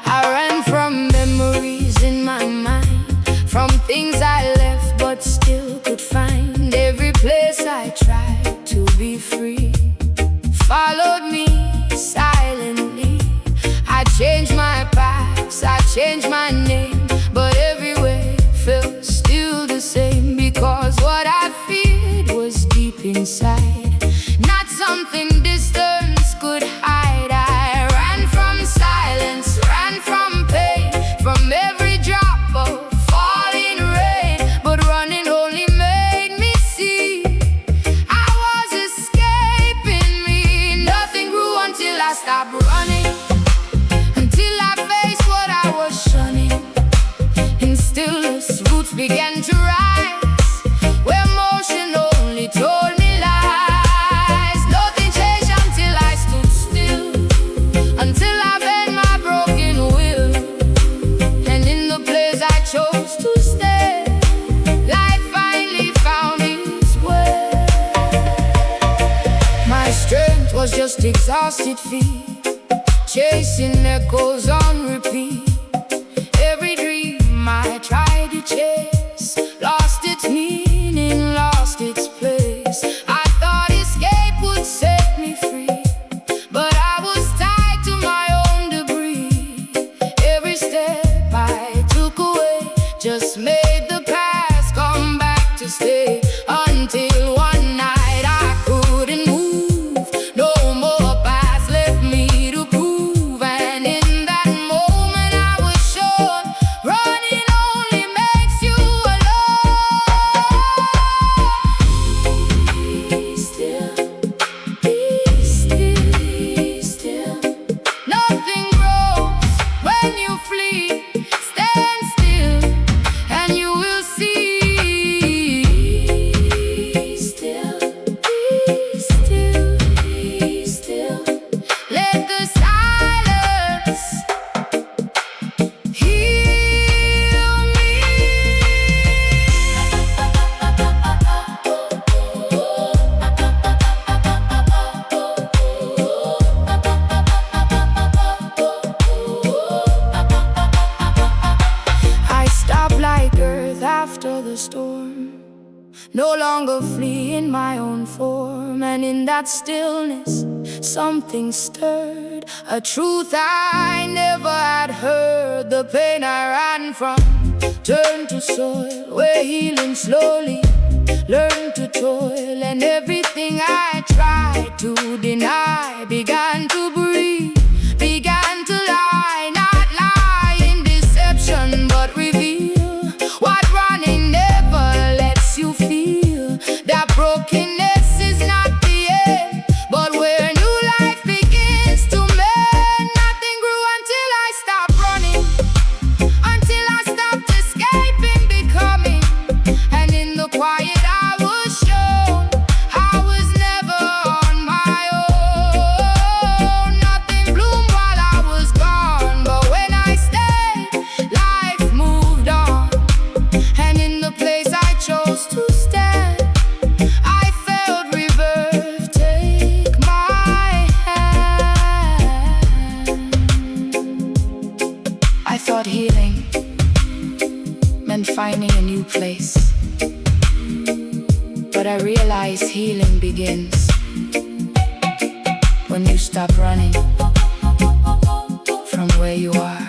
I ran from memories in my mind, from things I left but still could find. Every place I tried to be free followed me silently. I changed my paths, I changed my name, but everywhere felt still the same, because what I feared was deep inside, not something distance could hide. I ran from silence, ran from pain, from every drop of falling rain, but running only made me see I was escaping me. Nothing grew until I stopped running, until I faced what I was shunning. In stillness, roots began to rise, where motion only told me lies. Nothing changed until I stood still, until I bent my broken will, and in the place I chose to stay, light finally found its way. My strength was just exhausted feet, chasing echoes on repeat. Every dream I tried to chase lost its meaning, lost its place. I thought escape would set me free, but I was tied to my own debris. Every step I took away just made the past come back to stay, until one night I couldn't move. No more past left me to prove, and in that moment I was sure running only makes you alone. Be still, be still, be still. Nothing grows when you flee. Stand still and you will see. Be still, be still, be still. Let the silence heal me. I stop like earth after the storm, no longer flee in my own form. And in that stillness something stirred, a truth I never had heard. The pain I ran from turned to soil, where healing slowly learned to toil, and everything I tried to deny began to breathe, began to lie. Not lie in deception, but reveal what running never lets you feel. That brokenness is not the end, but where new life begins to mend. Nothing grew until I stopped running, until I stopped escaping, becoming. And in the quiet I was shown I was never on my own. thought healing meant finding a new place, but I realized healing begins when you stop running from where you are.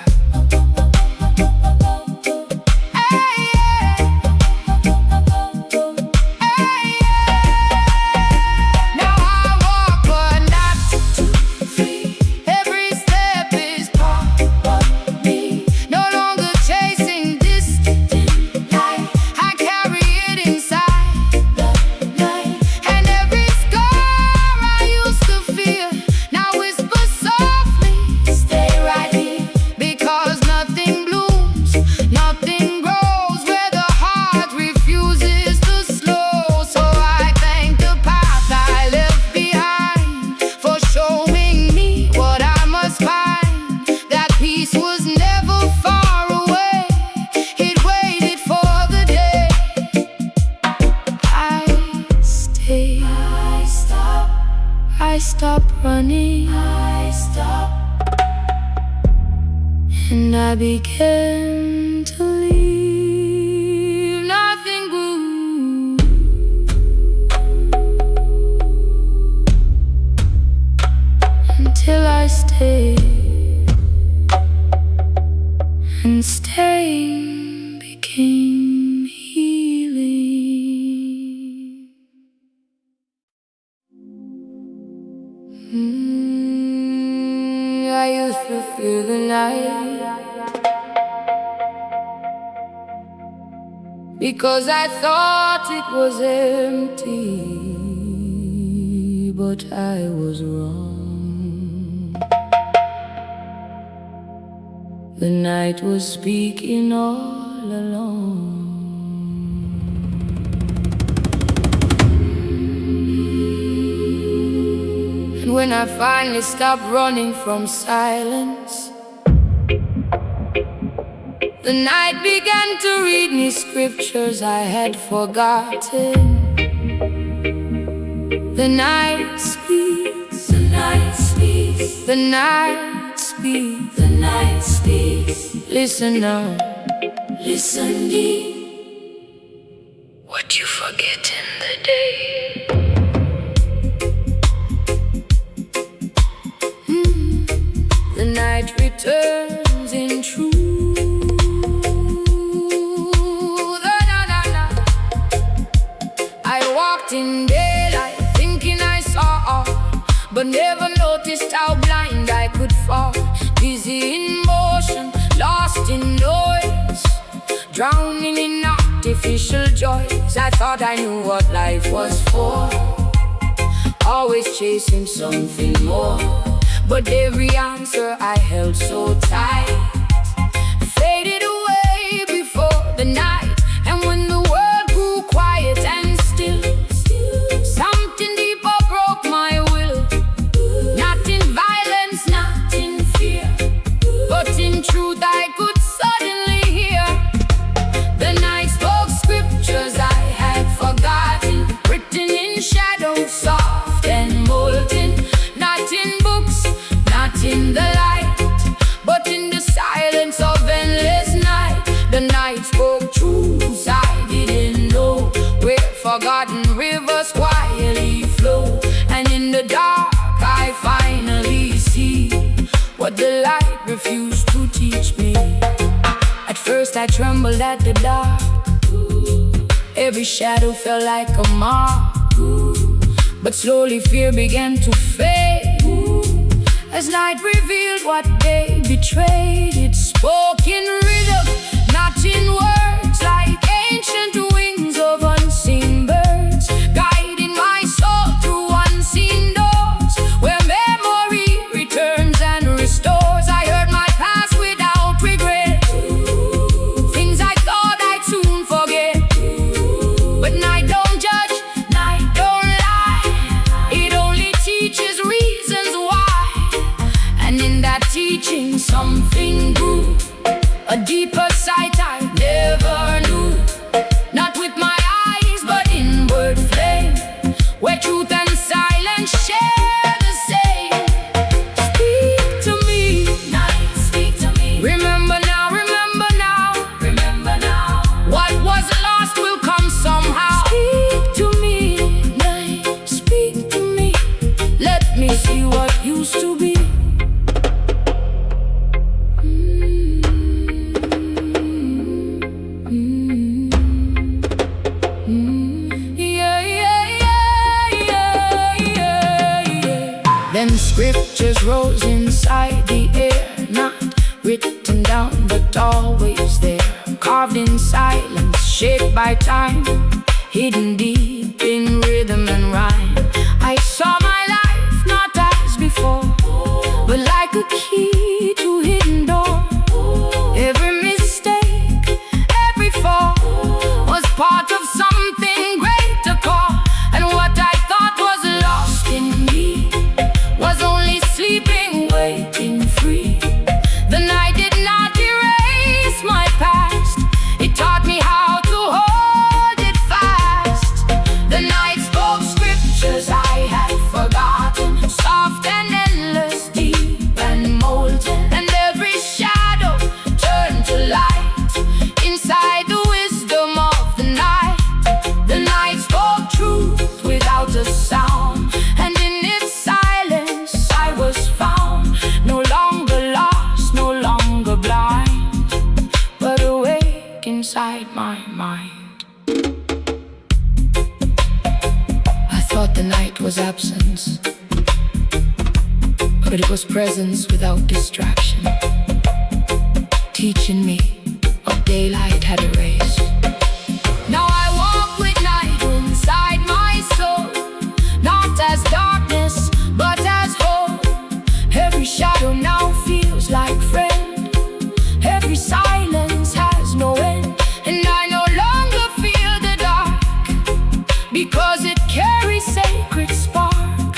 I stopped running, and I began to leave. Nothing grew until I stayed, and staying became healing. I used to feel the night because I thought it was empty, but I was wrong. The night was speaking all along. When I finally stopped running from silence, the night began to read me scriptures I had forgotten. The night speaks, the night speaks, the night speaks, the night speaks. Listen now, listen deep. What you forget in the day, the night returns in truth. I walked in daylight thinking I saw, but never noticed how blind I could fall. Busy in motion, lost in noise, drowning in artificial joys. I thought I knew what life was for, always chasing something more. But every answer I held so tight faded away before the night. And when the world grew quiet and still, something deeper broke my will. Not in violence, not in fear, but in truth I could suddenly hear. The night spoke scriptures I had forgotten, written in shadows, soft and molten. Not in books, not in the light, but in the silence of endless night. The night spoke truths I didn't know, where forgotten rivers quietly flow. And in the dark I finally see what the light refused to teach me. At first I trembled at the dark, every shadow felt like a mark. But slowly fear began to fade as night revealed what day betrayed. It spoke in rhythm, not in words, like ancient wings of unseen birds, guiding my soul through unseen doors, where memory returns and restores. I heard my past without regret, things I thought I'd soon forget. But night don't judge, night don't lie, it only teaches reasons why. And in that teaching something grew, a deeper sight I never knew. Not with my eyes but inward flame, where truth and silence share the same. Speak to me, night, speak to me. Remember now, remember Scriptures rose inside the air, not written down but always there, carved in silence, shaped by time, hidden deep in rhythm and rhyme. I saw my life not as before, but like a key to hidden door. Every mistake, every fall was part of something great to call. And what I thought was lost in me was only sleeping, waiting free. The night did not erase my past, it taught me how to hold it fast. The night spoke scriptures I had forgotten, soft and endless, deep and molten. And every shadow turned to light inside the wisdom of the night. The night spoke truth without a sound, and in its silence I was found. No longer lost, no longer blind, but awake inside my mind. I thought the night was absence, but it was presence without distraction, teaching me what daylight had erased. Now I walk with night inside my soul, not as darkness, but as hope. Every shadow now feels like friend, every silence has no end. And I no longer feel the dark, because it carries sacred spark,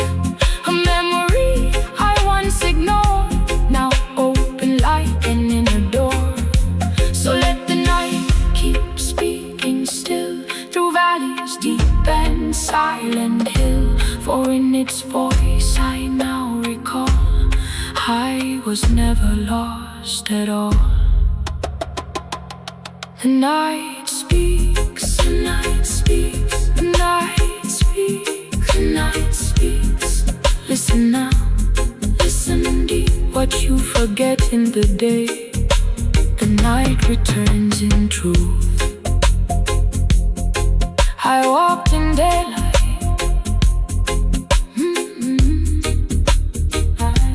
a memory I once ignored, now open like an inner door. So let the night keep speaking still, through valleys deep and silent hill. For in its voice I now recall, I was never lost at all. The night speaks, the night speaks, the night speaks, the night speaks. Listen now, listen deep, what you forget in the day, the night returns in truth. I walked in daylight,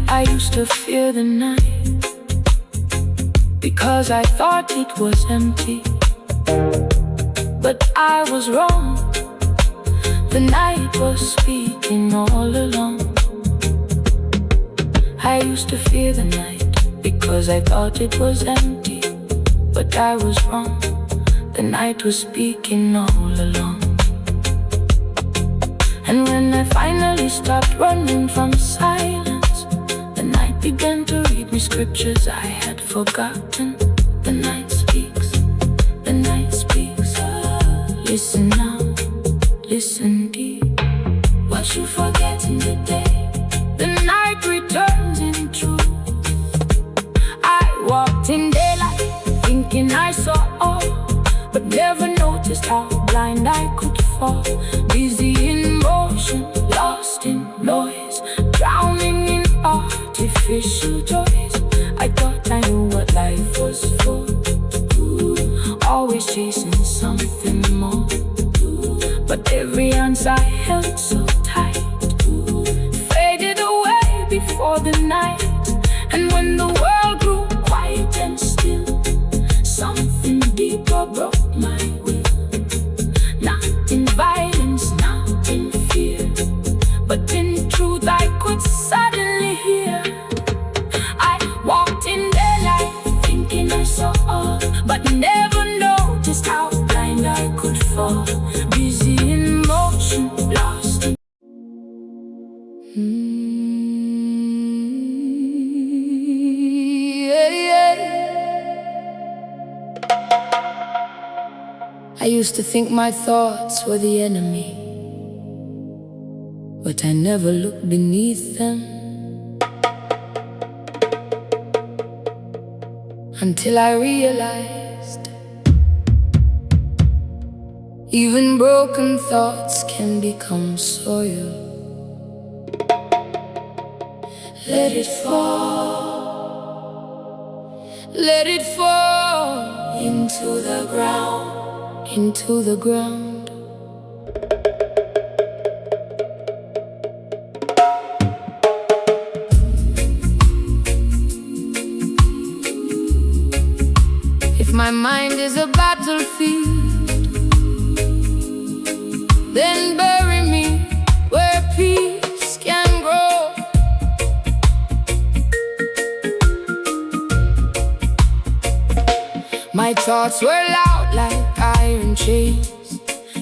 I used to fear the night, because I thought it was empty. But I was wrong, the night was speaking all along. I used to fear the night, because I thought it was empty. But I was wrong, the night was speaking all along. And when I finally stopped running from silence, the night began to read me scriptures I had forgotten. The night speaks, the night speaks. Listen now, listen deep, what you forget in the day, the night returns in truth. I walked in daylight, thinking I saw all, but never noticed how blind I could fall. Busy in motion, lost in noise, drowning in artificial joys. I thought I knew what life was for, always chasing something more. But every answer I held so tight faded away before the night. And when the world grew quiet and still, something deeper broke my will. Not in violence, not in fear, but in truth I could suddenly hear. I walked in daylight, thinking I saw all, but never noticed how blind I could fall. Busy in motion, lost in I used to think my thoughts were the enemy, but I never looked beneath them, until I realized even broken thoughts can become soil. Let it fall, let it fall into the ground, into the ground. my mind is a battlefield, then bury me where peace can grow. My thoughts were loud like iron chains,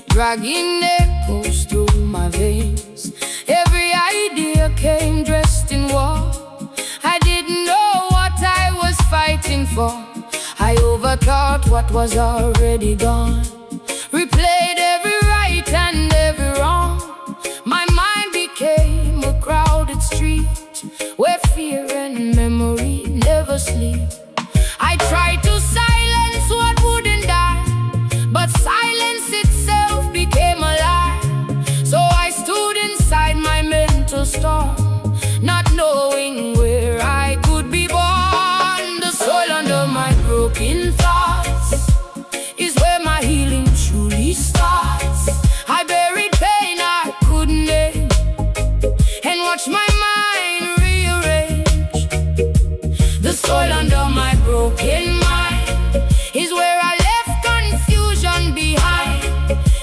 dragging echoes through my veins. Every idea came dressed in war. I didn't know what I was fighting for. I overthought what was already gone, replayed every right and every wrong. My mind became a crowded street where fear and memory never sleep. I tried to silence what wouldn't die, but silence itself became a lie. So I stood inside my mental storm, not knowing where I could be born. The soil under my broken thoughts is where my healing truly starts. I buried pain I couldn't name and watched my mind rearrange. The soil under my broken mind is where I left confusion behind,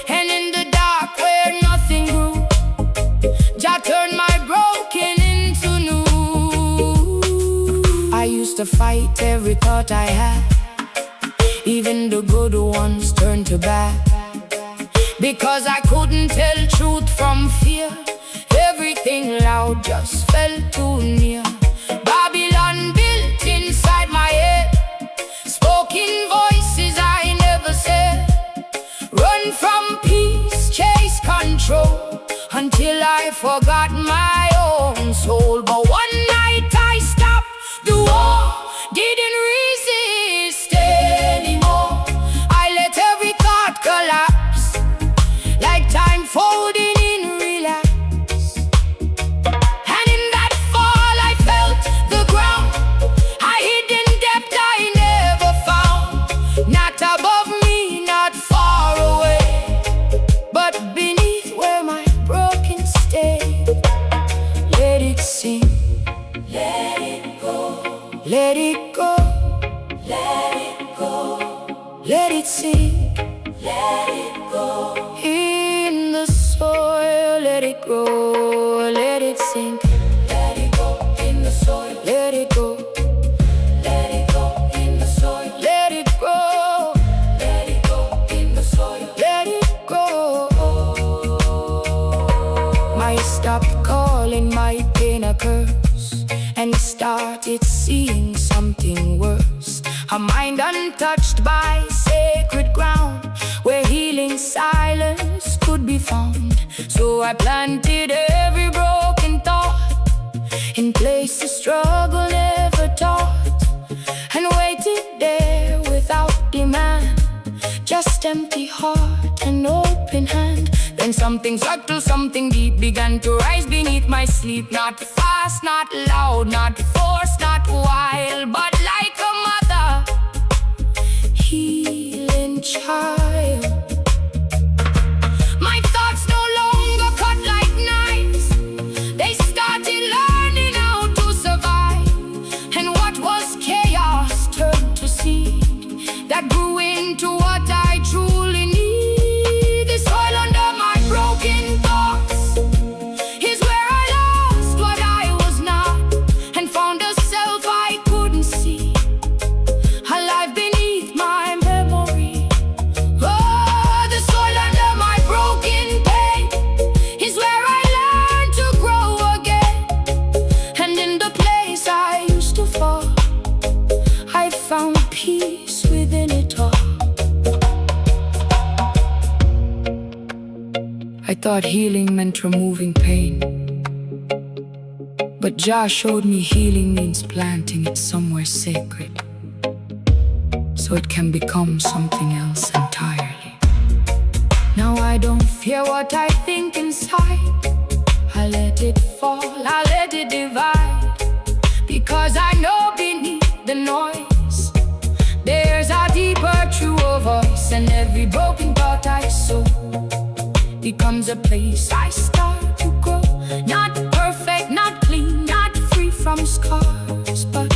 and in the dark where nothing grew, Jah turned my broken into new. I used to fight every thought I had, even the good ones turned to bad, because I couldn't tell truth from fear. Everything loud just felt too near. Babylon built inside my head, spoken voices I never said. Run from peace, chase control, until I forgot my own soul. But one night I stopped the war, didn't resist anymore. I let every thought collapse, like time folding in relapse. And in that fall I felt the ground, a hidden depth I never found. Not above me, not far away, but beneath where my broken stayed. Let it sink, let it go, let it go, let it go, let it sink, let it go. In the soil, let it grow, let it sink, let it go. In the soil, let it go, let it go. In the soil, let it grow, let it go. In the soil, let it go. I stopped calling my pain a curse and started seeing something worse. A mind untouched by sacred ground, where healing silence could be found. So I planted every broken thought in places struggle never taught, and waited there without demand, just empty heart and open hand. Then something subtle, something deep began to rise beneath my sleep. Not fast, not loud, not forced, not wild, but like a mother, healing child. My thoughts no longer cut like knives, they started learning how to survive. And what was chaos turned to seed that grew into what I truly need. The soil under my broken thoughts is where I lost what I was not, and found a self I couldn't see, alive beneath my memory. Oh, the soil under my broken pain is where I learned to grow again, and in the place I used to fall, I found peace within it all. I thought healing meant removing pain, but Jah showed me healing means planting it somewhere sacred, so it can become something else entirely. Now I don't fear what I think inside, I let it fall, I let it divide, because I know beneath the noise there's a deeper, truer voice. And every broken thought I sow becomes a place I start to grow. Not perfect, not clean, not free from scars, but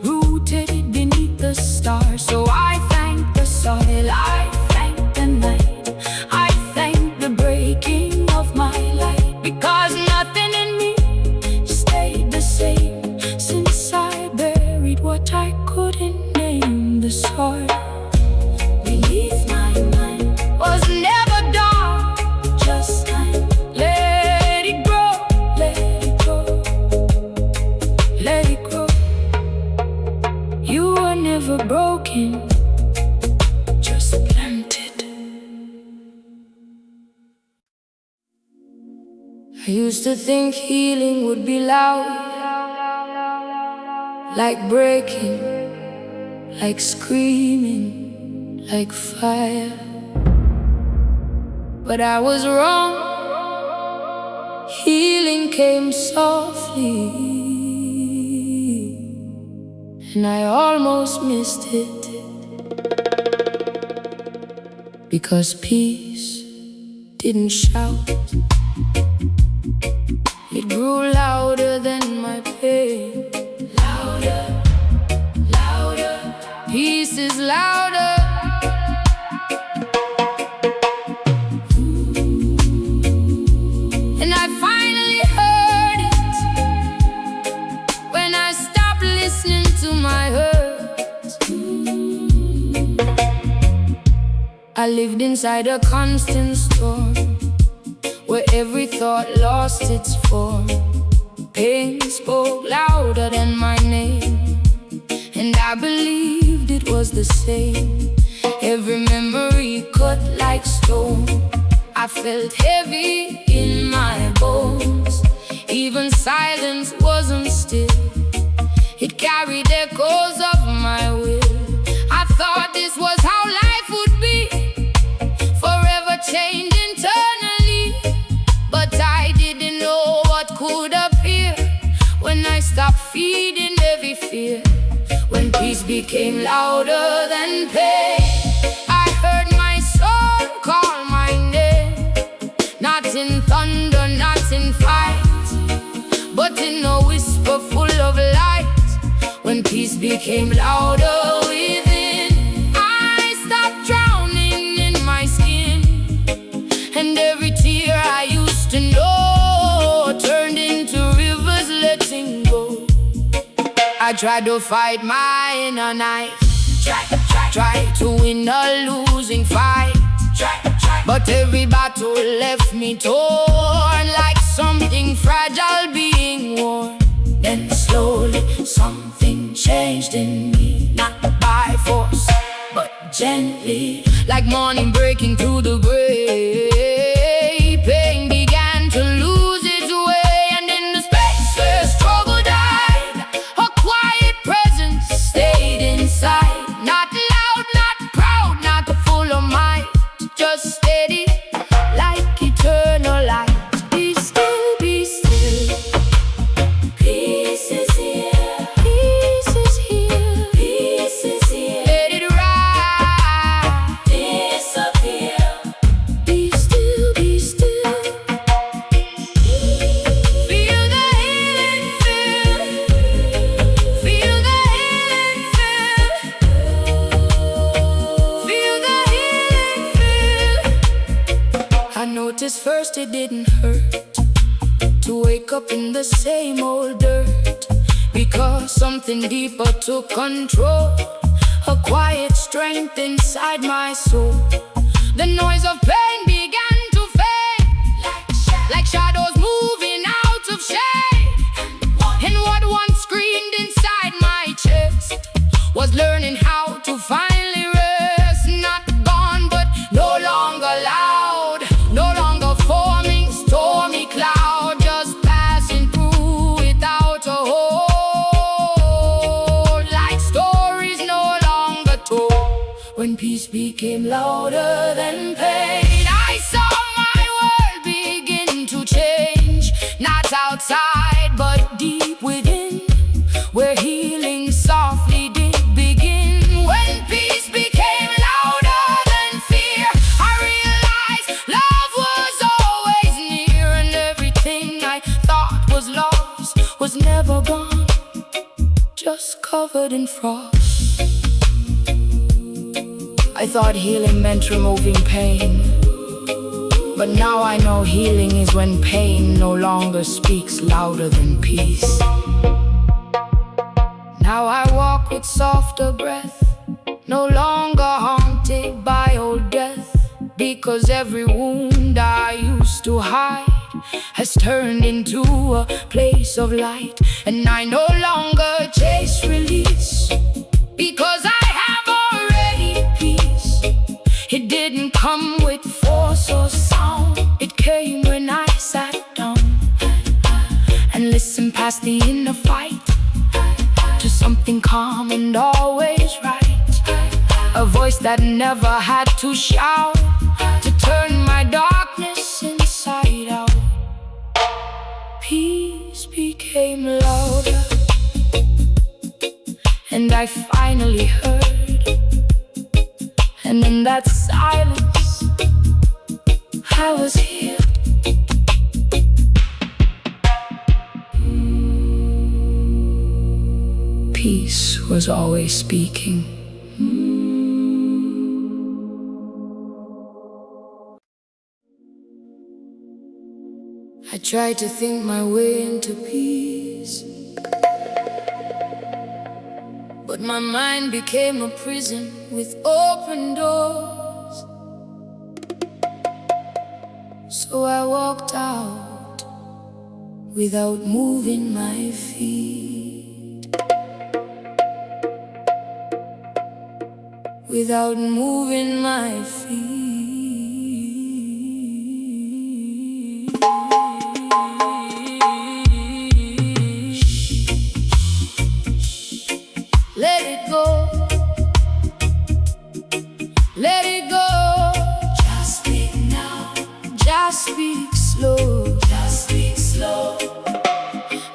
rooted beneath the stars. So I thank the soil beneath my mind was never dark, just time. Let it grow, let it grow, let it grow. You were never broken, just planted. I used to think healing would be loud, like breaking, like screaming, like fire. But I was wrong. Healing came softly, and I almost missed it, because peace didn't shout. It grew louder than my pain. Louder, louder, peace is louder. And I finally heard it when I stopped listening to my hurt. I lived inside a constant storm, where every thought lost its form. Pain spoke louder than my name, and I believed it was the same. Every memory cut like stone. I felt heavy in my bones. Even silence wasn't still. It carried echoes of my will. I thought this was how life would be, forever changed internally. But I didn't know what could appear when I stopped feeding every fear. When peace became louder than pain, I heard my soul call my name. Not in thunder, not in fight, but in a whisper full of light. When peace became louder within, I stopped drowning in my skin, and every tear I used to know turned into rivers letting go. I tried to fight my inner night, tried to win a losing fight, but every battle left me torn, like something fragile being worn. Then slowly something changed in me, not by force, but gently, like morning breaking through the gray. Pain began to lose its way, and in the space where struggle died, a quiet presence stayed inside. Not loud, not proud, not full of might, just steady, like eternal light. Be still, be still. Peace is here, peace is here, peace is here. Let it rise, disappear. Be still, be still. Feel the healing, feel the healing, feel the healing. I noticed first it didn't hurt to wake up in the same old dirt, because something deeper took control, a quiet strength inside my soul. The noise of pain began to fade, like shadows moving out of shade. And what once screamed inside my chest was learning how to finally rest. Not gone, but no longer loud, no longer forming stormy cloud, just passing through without a hold, like stories no longer told. When peace became louder than pain, I saw my world begin to change. Not outside, but deep within, where healing softly did begin. When peace became louder than fear, I realized love was always near, and everything I thought was lost was never gone, just covered in frost. I thought healing meant removing pain, but now I know healing is when pain no longer speaks louder than peace. Now I walk with softer breath, no longer haunted by old death, because every wound I used to hide has turned into a place of light. And I no longer chase release, because I have already peace. It didn't come with force or sound, it came when I sat down and listened past the inner fight to something calm and always right. A voice that never had to shout to turn my darkness inside out. Peace became louder, and I finally heard. And in that silence, I was here. Peace was always speaking. I tried to think my way into peace, but my mind became a prison with open doors. So I walked out without moving my feet, without moving my feet. Let it go, let it go. Just speak now, just speak slow, just speak slow.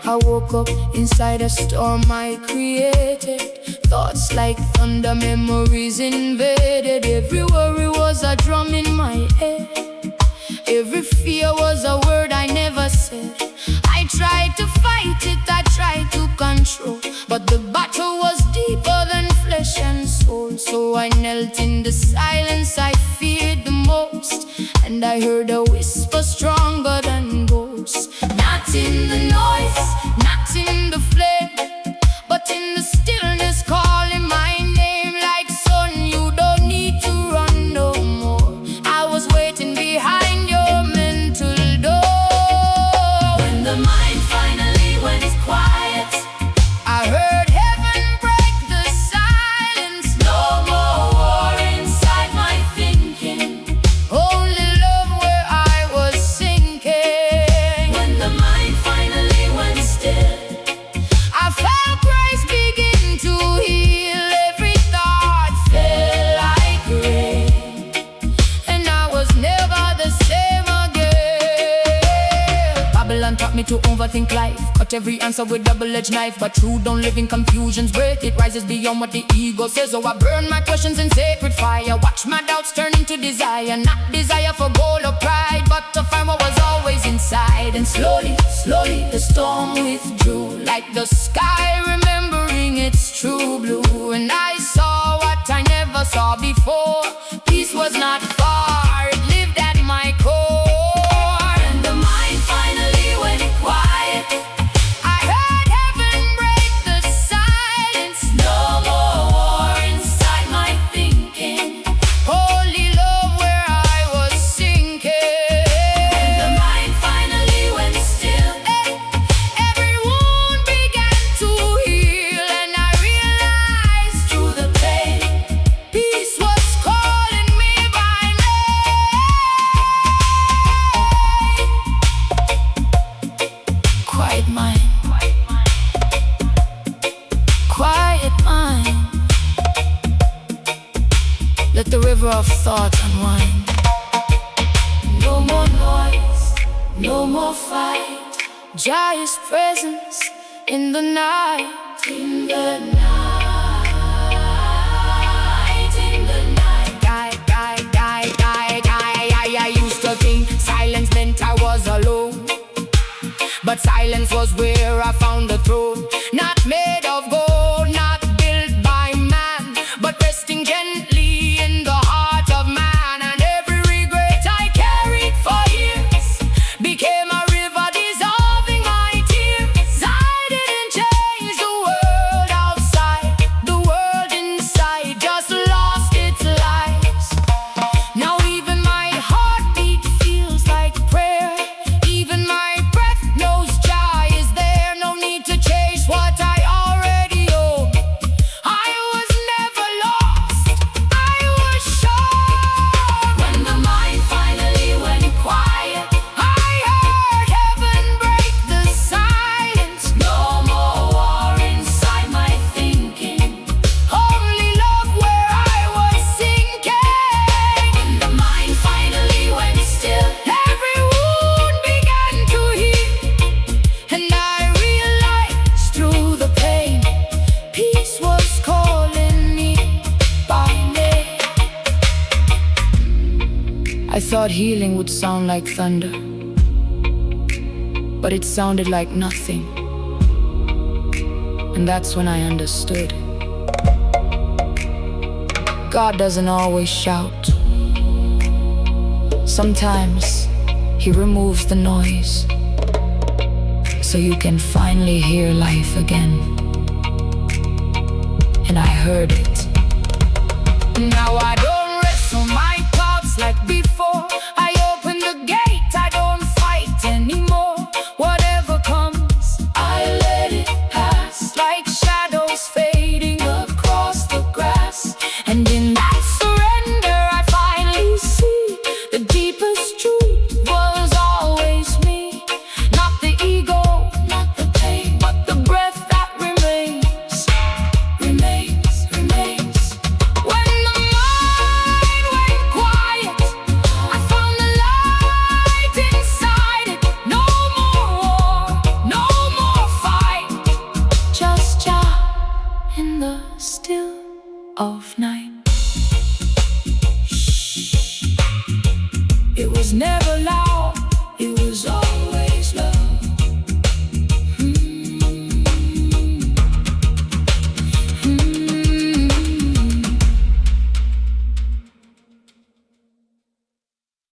I woke up inside a storm I created. Thoughts like thunder, memories invaded. Every worry was a drum in my head. Every fear was a word I never said. I tried to fight it, I tried to control, but the battle was deeper than flesh and soul. So I knelt in the silence I feared the most, and I heard a whisper stronger than ghosts. Not in the noise, not in the flame, but in the stillness calling my name. Like son, you don't need to run no more. I was waiting behind your mental door. When the mind finally went quiet, I heard heaven break the silence. No more war inside my thinking, only love where I was sinking. When the mind finally went still, I felt grace begin to heal. Every thought fell like rain, and I was never the same again. Babylon taught me to overthink life, cut every answer with double-edged knife. But truth don't live in confusions, break it rises beyond what the ego says. So I burn my questions in sacred fire, watch my doubts turn into desire. Not desire for gold or pride, but to find what was always inside. And slowly, slowly the storm withdrew, like the sky remembering its true blue. And I saw what I never saw before. Peace was not far, it lived at my core. And the mind finally went quiet, I heard heaven break the silence. No more war inside my thinking, holy love where I was sinking. And the mind finally went still, every wound began to heal. And I realized through the pain, peace was calling me by name. Quiet mind, quiet mind. Let the river of thought unwind. No more noise, no more fight. Jah's presence in the night, in the night, in the night. I used to think silence meant I was alone, but silence was where I found the throne. Not made of gold, not built by man, but resting gently in the heart of man. And every regret I carried for years became a river dissolving my tears. I didn't change the world outside, the world inside just I thought healing would sound like thunder, but it sounded like nothing. And that's when I understood. God doesn't always shout. Sometimes He removes the noise so you can finally hear life again. And I heard it. Now I don't wrestle my thoughts like before. I open the gate, I don't fight anymore. Whatever comes, I let it pass, like shadows fading across the grass. And in that surrender I finally see the deepest truth was always me. Not the ego, not the pain, but the breath that remains, remains, remains. When the mind went quiet, I found the light inside it. No more war, no more fight, just Jah in the still of night. It was never loud, it was all